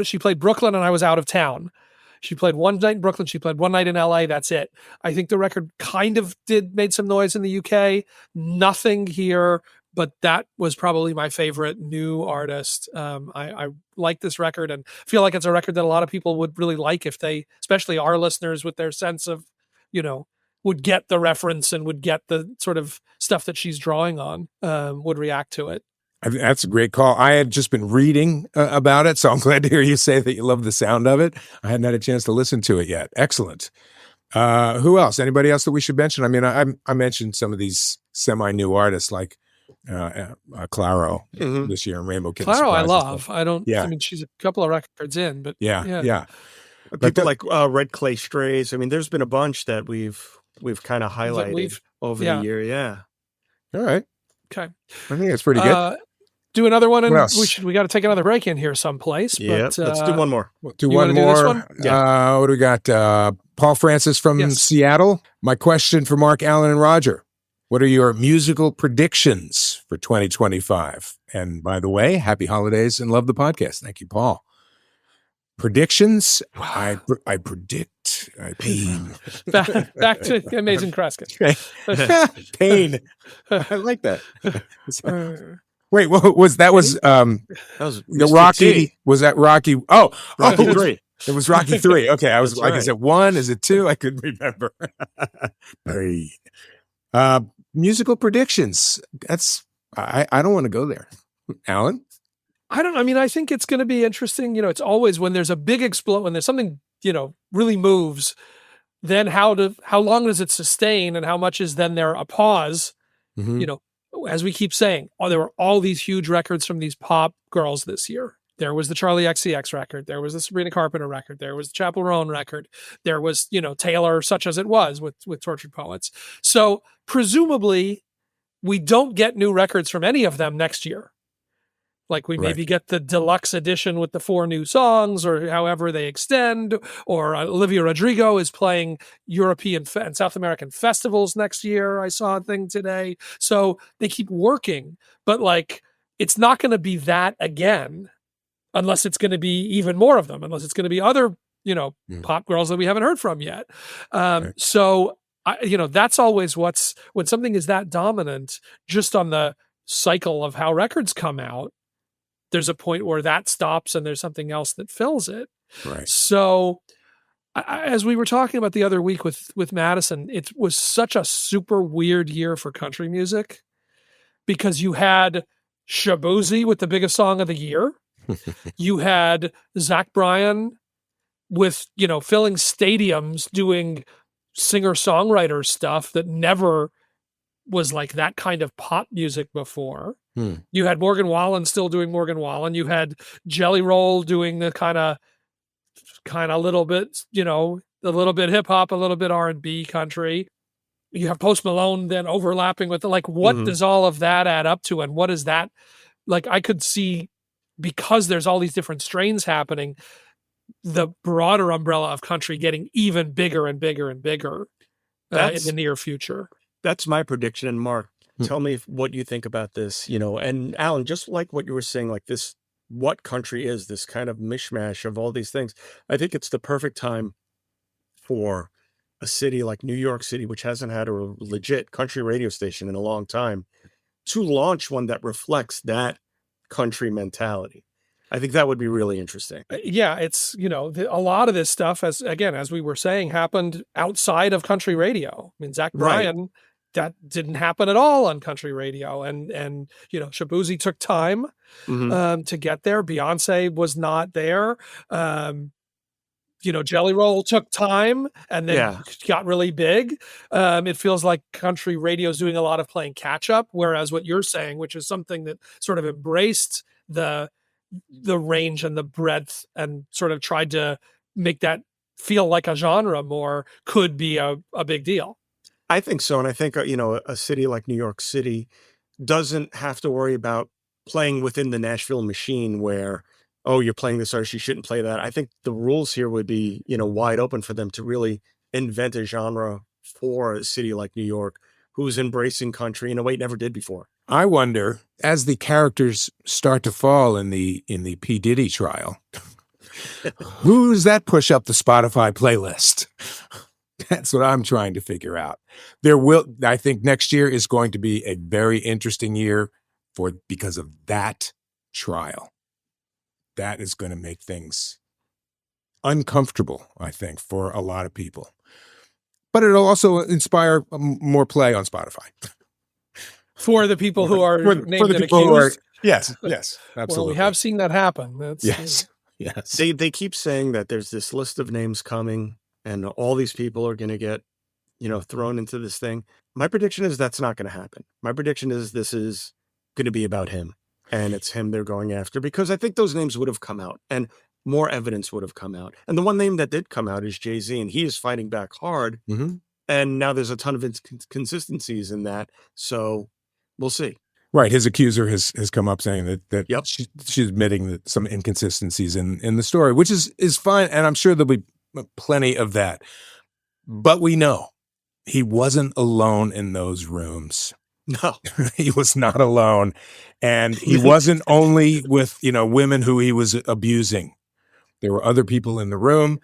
She played Brooklyn, and I was out of town. She played one night in Brooklyn. She played one night in LA. That's it. I think the record kind of made some noise in the UK. Nothing here, but that was probably my favorite new artist. I like this record and feel like it's a record that a lot of people would really like if they, especially our listeners with their sense of, would get the reference and would get the sort of stuff that she's drawing on, would react to it. That's a great call. I had just been reading about it, so I'm glad to hear you say that you love the sound of it. I hadn't had a chance to listen to it yet. Excellent. Who else? Anybody else that we should mention? I mean, I mentioned some of these semi-new artists like Claro this year and Rainbow Kid. Claro, I love. I mean, she's a couple of records in, but yeah. People like Red Clay Strays. I mean, there's been a bunch that we've kind of highlighted over the year. Yeah. All right. Okay. I think that's pretty good. Do another one, and we got to take another break in here someplace. Yeah, let's do one more. We'll do one more. Do this one? Yeah. What do we got? Paul Francis from Seattle. My question for Mark, Alan, and Roger: what are your musical predictions for 2025? And by the way, happy holidays and love the podcast. Thank you, Paul. Predictions? I predict pain. Back to Amazing Kreskin. Pain. I like that. Wait, what was that? Was That was the Mr. Rocky? T. Was that Rocky? Oh, Rocky oh, 3. it was Rocky 3. Okay, I was That's like, right. is it 1? Is it 2? I couldn't remember. Hey. Musical predictions. I don't want to go there. Alan? I mean, I think it's going to be interesting. You know, it's always when there's a big explosion, when there's something, you know, really moves, then how long does it sustain and how much is then there a pause? Mm-hmm. You know, as we keep saying, there were all these huge records from these pop girls this year. There was the Charlie XCX record. There was the Sabrina Carpenter record. There was the Chappell Roan record. There was, you know, Taylor, Such as It Was with Tortured Poets. So presumably we don't get new records from any of them next year. Like we maybe get the deluxe edition with the 4 new songs or however they extend, or Olivia Rodrigo is playing European and South American festivals next year. I saw a thing today. So they keep working, but like, it's not going to be that again, unless it's going to be even more of them, unless it's going to be other, you know, pop girls that we haven't heard from yet. So you know, that's always when something is that dominant just on the cycle of how records come out, there's a point where that stops and there's something else that fills it. Right. So as we were talking about the other week with Madison, it was such a super weird year for country music because you had Shaboozey with the biggest song of the year. You had Zach Bryan with, you know, filling stadiums doing singer-songwriter stuff that never was like that kind of pop music before. You had Morgan Wallen still doing Morgan Wallen. You had Jelly Roll doing the kind of little bit, you know, a little bit hip hop, a little bit R&B country. You have Post Malone then overlapping with what does all of that add up to? And what is that? Like, I could see, because there's all these different strains happening, the broader umbrella of country getting even bigger and bigger and bigger in the near future. That's my prediction. And Mark, tell me what you think about this, you know, and Alan, just like what you were saying, like this, what country is this kind of mishmash of all these things. I think it's the perfect time for a city like New York City, which hasn't had a legit country radio station in a long time, to launch one that reflects that country mentality. I think that would be really interesting. Yeah, it's, you know, a lot of this stuff, as we were saying, happened outside of country radio. I mean, Zach Bryan, that didn't happen at all on country radio. And you know, Shaboozey took time to get there. Beyonce was not there. You know, Jelly Roll took time and then got really big. It feels like country radio is doing a lot of playing catch up, whereas what you're saying, which is something that sort of embraced the range and the breadth and sort of tried to make that feel like a genre more, could be a big deal. I think so. And I think, you know, a city like New York City doesn't have to worry about playing within the Nashville machine where, oh, you're playing this artist, you shouldn't play that. I think the rules here would be, you know, wide open for them to really invent a genre for a city like New York, who's embracing country in a way it never did before. I wonder, as the characters start to fall in the P. Diddy trial, who does that push up the Spotify playlist? That's what I'm trying to figure out. I think next year is going to be a very interesting year because of that trial. That is going to make things uncomfortable, I think, for a lot of people. But it'll also inspire more play on Spotify. For the people who are named and accused? Yes, absolutely. Well, we have seen that happen. Yes. They keep saying that there's this list of names coming and all these people are going to get, you know, thrown into this thing. My prediction is that's not going to happen. My prediction is this is going to be about him, and it's him they're going after, because I think those names would have come out and more evidence would have come out. And the one name that did come out is Jay-Z, and he is fighting back hard. And now there's a ton of inconsistencies in that. So we'll see. Right. His accuser has come up saying that she's admitting that some inconsistencies in the story, which is fine. And I'm sure there'll be plenty of that. But we know he wasn't alone in those rooms. No, he was not alone. And he wasn't only with, you know, women who he was abusing. There were other people in the room,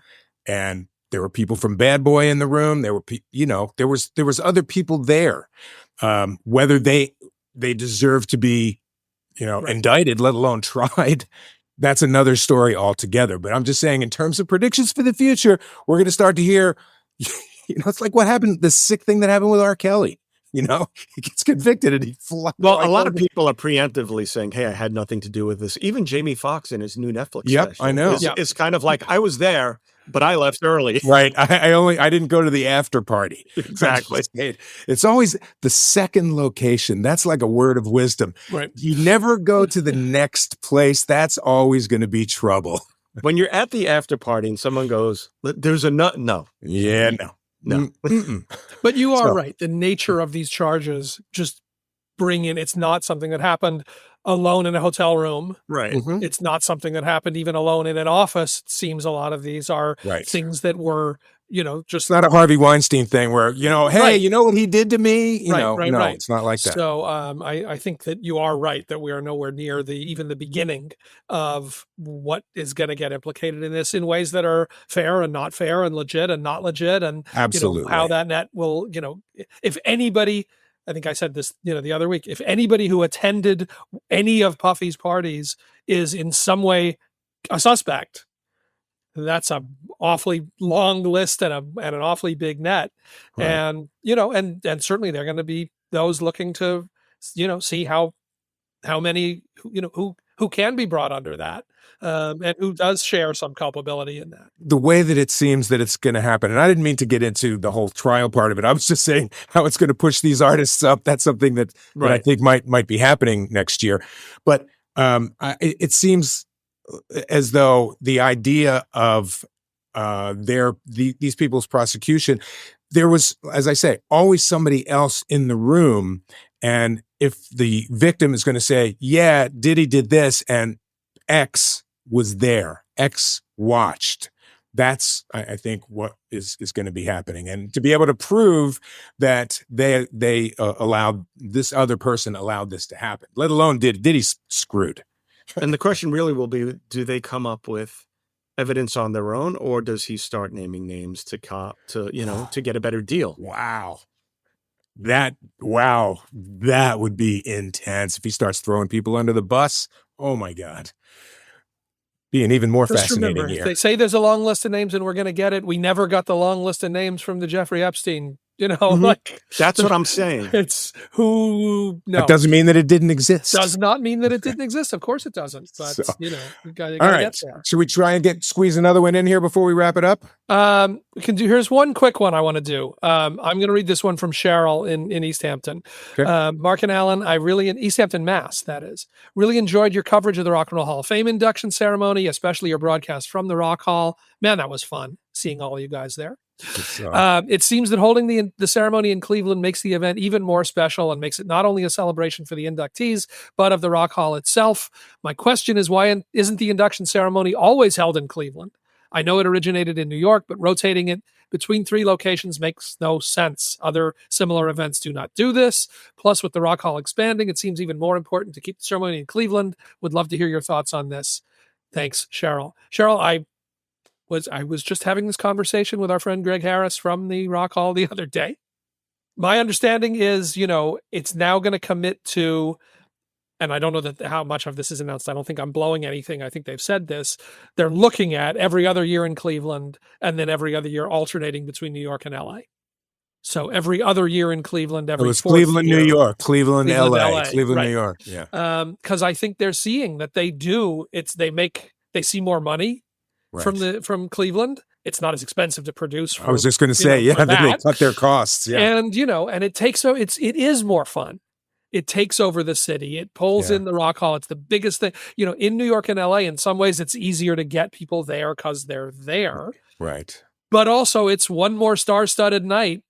and there were people from Bad Boy in the room. There were, there was other people there. Whether they deserve to be indicted, let alone tried. That's another story altogether. But I'm just saying, in terms of predictions for the future, we're going to start to hear, it's like what happened, the sick thing that happened with R. Kelly. He gets convicted and he flies. Well, a lot of people are preemptively saying, hey, I had nothing to do with this. Even Jamie Foxx in his new Netflix special. I know. It's kind of like, I was there, but I left early. Right. I didn't go to the after party. Exactly. It's always the second location. That's like a word of wisdom. Right. You never go to the next place. That's always going to be trouble. When you're at the after party and someone goes, there's a nut. No. Yeah, no. But you are right. The nature of these charges just bring in, it's not something that happened alone in a hotel room. Right. Mm-hmm. It's not something that happened even alone in an office. It seems a lot of these are things that were, just it's not a Harvey Weinstein thing where, hey, you know what he did to me? No, it's not like that. So I think that you are right that we are nowhere near even the beginning of what is going to get implicated in this in ways that are fair and not fair and legit and not legit. And absolutely how that net will, if anybody, I think I said this, the other week, if anybody who attended any of Puffy's parties is in some way a suspect, that's a awfully long list and an awfully big net. Right. And, and certainly they're going to be those looking to, see how many, who can be brought under that. And who does share some culpability in that. The way that it seems that it's going to happen, and I didn't mean to get into the whole trial part of it. I was just saying how it's going to push these artists up. That's something that I think might be happening next year. But it seems as though the idea of these people's prosecution, there was, as I say, always somebody else in the room. And if the victim is going to say, yeah, Diddy did this and X was there, X watched, that's, I think, what is going to be happening. And to be able to prove that they allowed, this other person allowed this to happen, let alone Diddy's screwed. And the question really will be, do they come up with evidence on their own, or does he start naming names to get a better deal? Wow. That would be intense if he starts throwing people under the bus. Oh my God. Being even more Just fascinating remember, here. If they say there's a long list of names and we're going to get it, we never got the long list of names from the Jeffrey Epstein. Like that's what I'm saying. It's no. That doesn't mean that it didn't exist. Does not mean that it didn't exist. Of course it doesn't. But we gotta all right. get there. Should we try and squeeze another one in here before we wrap it up? We can do. Here's one quick one I want to do. I'm going to read this one from Cheryl in East Hampton. Okay. Mark and Alan, in East Hampton, Mass. That is, really enjoyed your coverage of the Rock and Roll Hall of Fame induction ceremony, especially your broadcast from the Rock Hall. Man, that was fun seeing all of you guys there. It seems that holding the ceremony in Cleveland makes the event even more special and makes it not only a celebration for the inductees, but of the Rock Hall itself. My question is, why isn't the induction ceremony always held in Cleveland? I know it originated in New York, but rotating it between 3 locations makes no sense. Other similar events do not do this. Plus, with the Rock Hall expanding, it seems even more important to keep the ceremony in Cleveland. Would love to hear your thoughts on this. Thanks, Cheryl. Cheryl, I was just having this conversation with our friend Greg Harris from the Rock Hall the other day. My understanding is, it's now going to commit to, and I don't know how much of this is announced. I don't think I'm blowing anything. I think they've said this. They're looking at every other year in Cleveland and then every other year alternating between New York and LA. So every other year in Cleveland, it was Cleveland, New York, Cleveland, LA, Cleveland, right. New York. Yeah. Because I think they're seeing that they see more money. Right. From Cleveland, it's not as expensive to produce. I was just going to say, they cut their costs. Yeah, and and it is more fun. It takes over the city. It pulls in the Rock Hall. It's the biggest thing. In New York and LA, in some ways, it's easier to get people there because they're there. Right. But also, it's one more star-studded night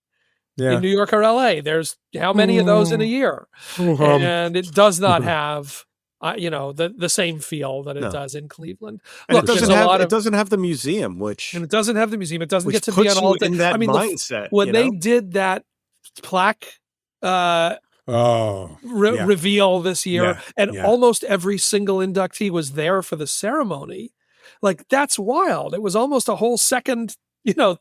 in New York or LA. There's how many of those in a year, and it does not have. The same feel that it does in Cleveland. And it doesn't have the museum, and it doesn't have the museum. It doesn't get to be on all the. In that mindset. When they did that plaque reveal this year, almost every single inductee was there for the ceremony. Like, that's wild. It was almost a whole second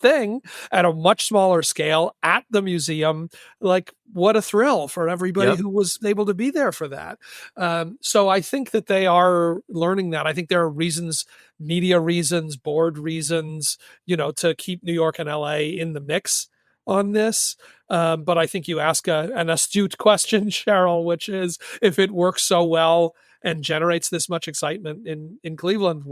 thing at a much smaller scale at the museum. Like, what a thrill for everybody who was able to be there for that. So I think that they are learning that. I think there are reasons, media reasons, board reasons, to keep New York and LA in the mix on this. But I think you ask an astute question, Cheryl, which is, if it works so well and generates this much excitement in Cleveland,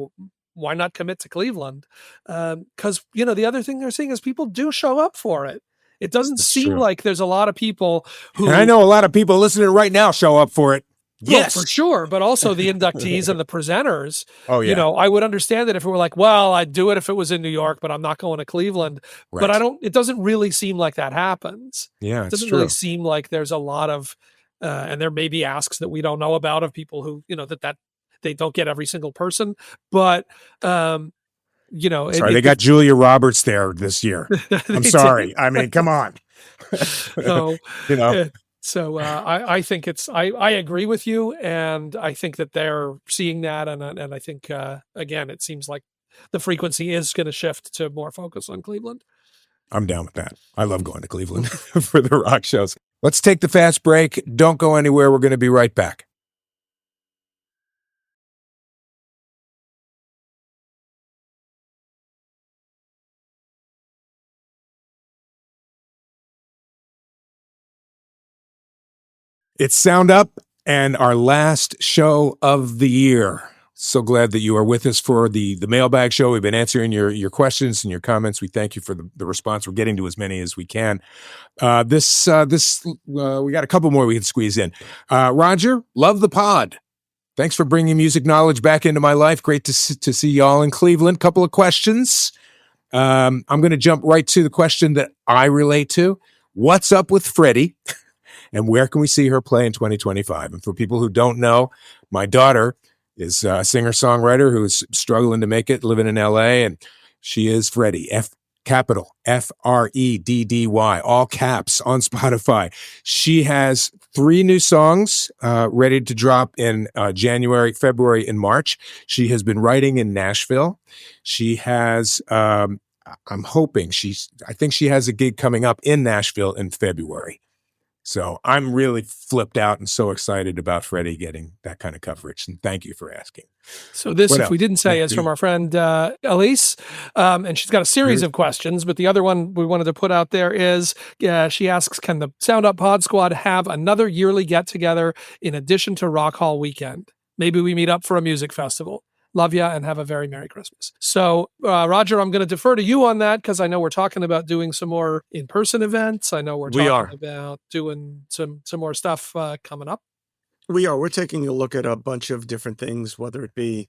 why not commit to Cleveland? Because, the other thing they're seeing is people do show up for it. It doesn't seem like there's a lot of people who... And I know a lot of people listening right now show up for it. Yes, for sure. But also the inductees and the presenters. Oh, yeah. I would understand that if it were like, well, I'd do it if it was in New York, but I'm not going to Cleveland. Right. But it doesn't really seem like that happens. Yeah, it doesn't really seem like there's a lot of, and there may be asks that we don't know about of people who, that they don't get every single person. But, sorry, they got Julia Roberts there this year. I'm sorry. I mean, come on. So, So I think I agree with you, and I think that they're seeing that, and I think again, it seems like the frequency is going to shift to more focus on Cleveland. I'm down with that. I love going to Cleveland for the rock shows. Let's take the fast break. Don't go anywhere. We're going to be right back. It's Sound Up and our last show of the year. So glad that you are with us for the Mailbag show. We've been answering your questions and your comments. We thank you for the response. We're getting to as many as we can. We got a couple more we can squeeze in. Roger, love the pod. Thanks for bringing music knowledge back into my life. Great to see y'all in Cleveland. Couple of questions. I'm going to jump right to the question that I relate to. What's up with Freddie? And where can we see her play in 2025? And for people who don't know, my daughter is a singer-songwriter who's struggling to make it, living in LA, and she is Freddie, capital Freddy, all caps, on Spotify. She has 3 new songs ready to drop in January, February, and March. She has been writing in Nashville. She has, I think she has a gig coming up in Nashville in February. So I'm really flipped out and so excited about Freddie getting that kind of coverage. And thank you for asking. So this, if we didn't say, is from our friend Elise. And she's got a series of questions, but the other one we wanted to put out there is, she asks, can the Sound Up Pod Squad have another yearly get-together in addition to Rock Hall Weekend? Maybe we meet up for a music festival. Love ya and have a very Merry Christmas. So, Roger, I'm going to defer to you on that because I know we're talking about doing some more in-person events. I know we're talking about doing some more stuff coming up. We are. We're taking a look at a bunch of different things, whether it be,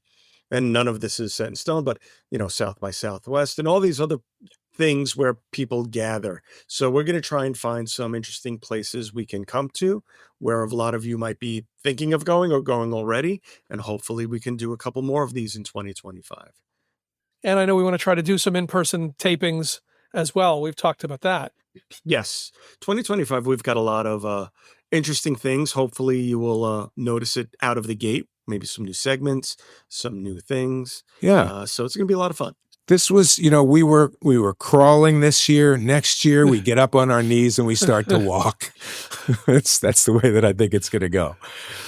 and none of this is set in stone, but, South by Southwest and all these other things where people gather. So we're going to try and find some interesting places we can come to where a lot of you might be thinking of going or going already. And hopefully we can do a couple more of these in 2025. And I know we want to try to do some in-person tapings as well. We've talked about that. Yes. 2025, we've got a lot of interesting things. Hopefully you will notice it out of the gate. Maybe some new segments, some new things. Yeah. So it's going to be a lot of fun. This was, we were crawling this year. Next year, we get up on our knees and we start to walk. That's the way that I think it's going to go.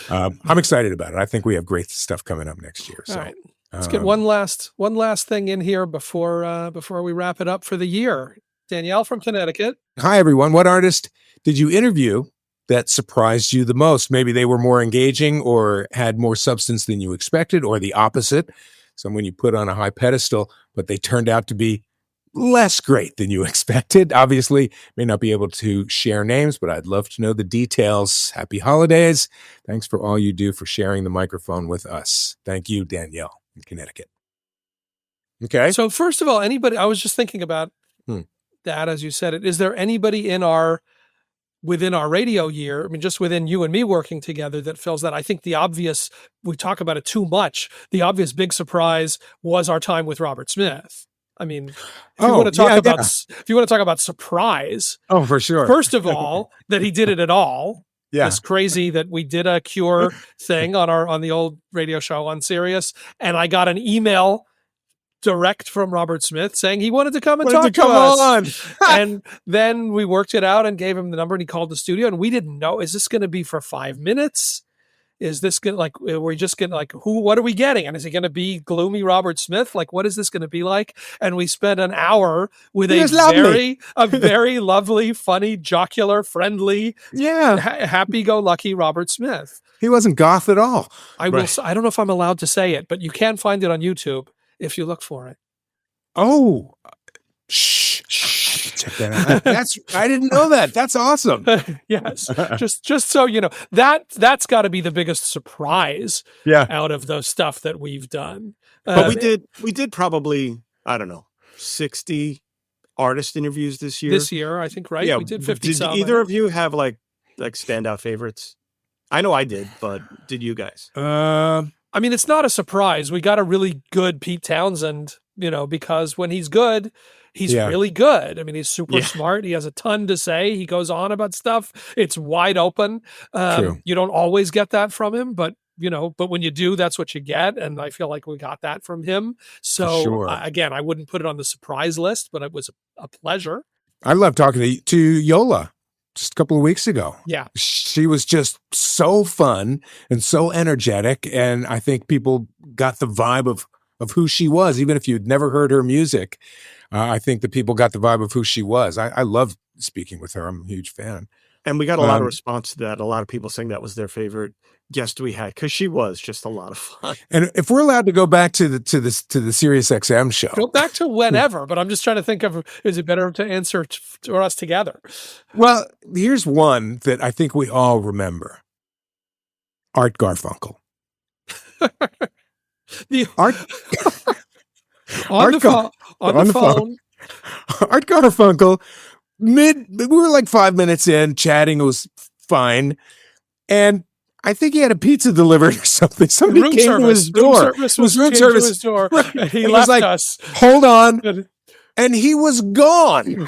I'm excited about it. I think we have great stuff coming up next year. So. All right. Let's get one last thing in here before we wrap it up for the year. Danielle from Connecticut. Hi, everyone. What artist did you interview that surprised you the most? Maybe they were more engaging or had more substance than you expected, or the opposite. Someone you put on a high pedestal, but they turned out to be less great than you expected. Obviously, may not be able to share names, but I'd love to know the details. Happy holidays. Thanks for all you do for sharing the microphone with us. Thank you, Danielle in Connecticut. Okay. So first of all, I was just thinking about that as you said it. Is there anybody within our radio year, I mean, just within you and me working together, that feels that? I think the obvious, we talk about it too much, the obvious big surprise was our time with Robert Smith. I mean, if you want to talk about surprise. Oh, for sure. First of all, that he did it at all. Yeah. It's crazy that we did a Cure thing on the old radio show on Sirius, and I got an email direct from Robert Smith saying he wanted to come and Wanted talk to us. on. And then we worked it out and gave him the number, and he called the studio, and we didn't know, is this going to be for 5 minutes? Is this going to, like, we're just going to, like, what are we getting? And is it going to be gloomy Robert Smith? Like, what is this going to be like? And we spent an hour with a very lovely, funny, jocular, friendly, happy-go-lucky Robert Smith. He wasn't goth at all. I don't know if I'm allowed to say it, but you can find it on YouTube if you look for it. Oh, shh. Check that out. I didn't know that. That's awesome. Yes. just so you know, that's got to be the biggest surprise out of the stuff that we've done. But we did probably, I don't know, 60 artist interviews this year. This year, I think, right? Yeah. We did 50 Did some. either of you have like standout favorites? I know I did, but did you guys? I mean, it's not a surprise. We got a really good Pete Townsend, because when he's good, he's really good. I mean, he's super smart. He has a ton to say. He goes on about stuff. It's wide open. You don't always get that from him, but when you do, that's what you get. And I feel like we got that from him. So again, I wouldn't put it on the surprise list, but it was a pleasure. I love talking to Yola just a couple of weeks ago. Yeah. She was just so fun and so energetic. And I think people got the vibe of who she was, even if you'd never heard her music. I think the people got the vibe of who she was. I love speaking with her. I'm a huge fan. And we got a lot of response to that. A lot of people saying that was their favorite guest we had because she was just a lot of fun. And if we're allowed to go back to the Sirius XM show, go back to whenever. But I'm just trying to think of, is it better to answer for us together? Well, here's one that I think we all remember: Art Garfunkel. Art phone. Art Garfunkel. We were like 5 minutes in, chatting. It was fine, and I think he had a pizza delivered or something. Somebody came to his door. Room service. Right. He left like, us. Hold on. And he was gone.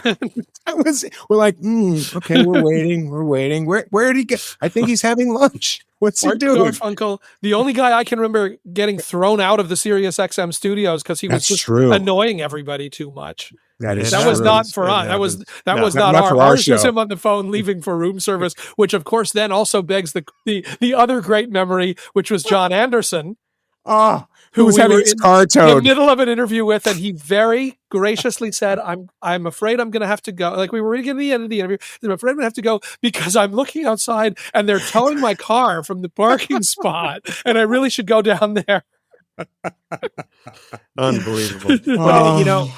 We're like, okay, we're waiting. Where did he go? I think he's having lunch. What's he doing? Garfunkel, the only guy I can remember getting thrown out of the Sirius XM studios because he was just annoying everybody too much. That was not for us. That was not our ours. Was him on the phone leaving for room service, which of course then also begs the other great memory, which was John Anderson. Who was having his car towed in the middle of an interview with, and he very graciously said, I'm afraid I'm going to have to go. Like, we were getting to the end of the interview. I'm afraid I'm going to have to go because I'm looking outside and they're towing my car from the parking spot and I really should go down there. Unbelievable. But,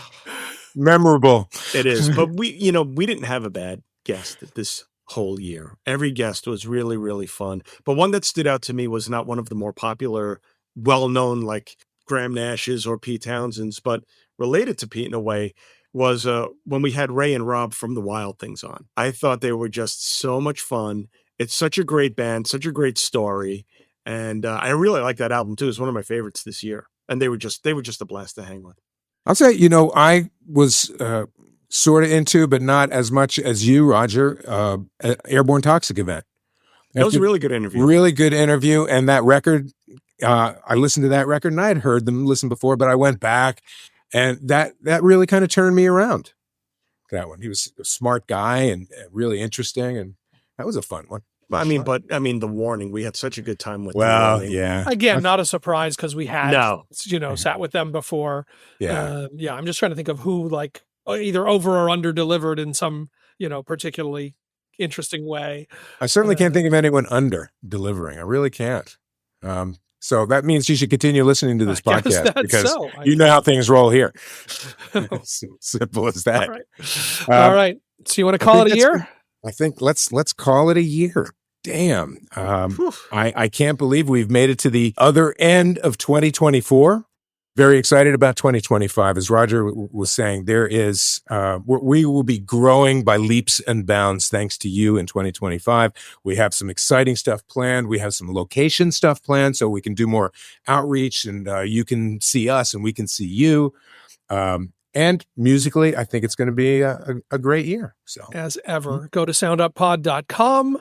memorable. It is. But we didn't have a bad guest this whole year. Every guest was really, really fun. But one that stood out to me was not one of the more popular, well-known like Graham Nash's or Pete Townsend's, but related to Pete in a way was when we had Ray and Rob from the Wild Things on. I thought they were just so much fun. It's such a great band, such a great story. And I really like that album too. It's one of my favorites this year. And they were just a blast to hang with. I'll say, I was sort of into, but not as much as you, Roger, Airborne Toxic Event. That was a really good interview. Really good interview. And that record, I listened to that record and I had heard them listen before, but I went back and that really kind of turned me around. That one. He was a smart guy and really interesting. And that was a fun one. I mean, The Warning, we had such a good time with. Well, yeah. Again, not a surprise because we had, sat with them before. Yeah. I'm just trying to think of who like either over or under delivered in some, particularly interesting way. I certainly can't think of anyone under delivering. I really can't. So that means you should continue listening to this podcast because you know how things roll here. Simple as that. All right. So you want to call it a year? I think let's call it a year. Damn. I can't believe we've made it to the other end of 2024. Very excited about 2025. As Roger was saying, there is, we will be growing by leaps and bounds thanks to you in 2025. We have some exciting stuff planned. We have some location stuff planned so we can do more outreach and you can see us and we can see you. And musically, I think it's going to be a great year. So, as ever, go to sounduppod.com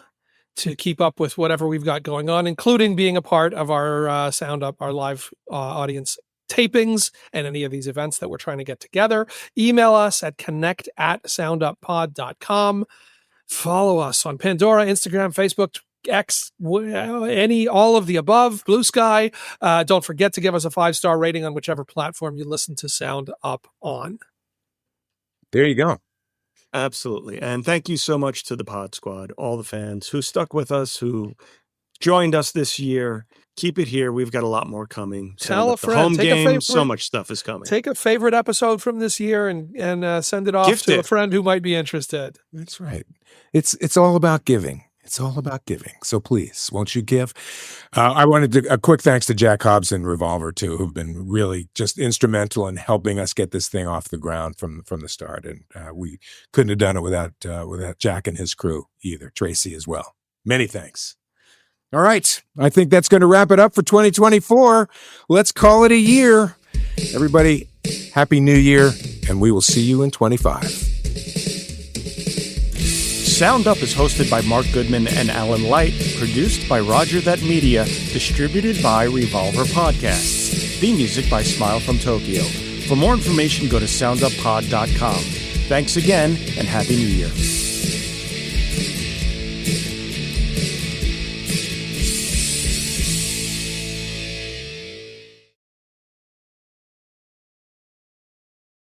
to keep up with whatever we've got going on, including being a part of our Sound Up, our live audience tapings and any of these events that we're trying to get together. Email us at connect@sounduppod.com. Follow us on Pandora, Instagram, Facebook, X, all of the above, Blue Sky. Don't forget to give us a 5-star rating on whichever platform you listen to Sound Up on. There you go. Absolutely. And thank you so much to the Pod Squad, all the fans who stuck with us, who joined us this year. Keep it here. We've got a lot more coming. Tell a friend. Home Take game, so much stuff is coming. Take a favorite episode from this year and send it off Gift to it. a friend who might be interested. That's right. It's all about giving. It's all about giving. So please, won't you give? I wanted to a quick thanks to Jack Hobbs and Revolver too, who've been really just instrumental in helping us get this thing off the ground from the start. And we couldn't have done it without Jack and his crew either. Tracy as well. Many thanks. All right. I think that's going to wrap it up for 2024. Let's call it a year. Everybody, Happy New Year, and we will see you in 25. Sound Up is hosted by Mark Goodman and Alan Light, produced by Roger That Media, distributed by Revolver Podcasts. Theme music by Smile from Tokyo. For more information, go to sounduppod.com. Thanks again, and Happy New Year.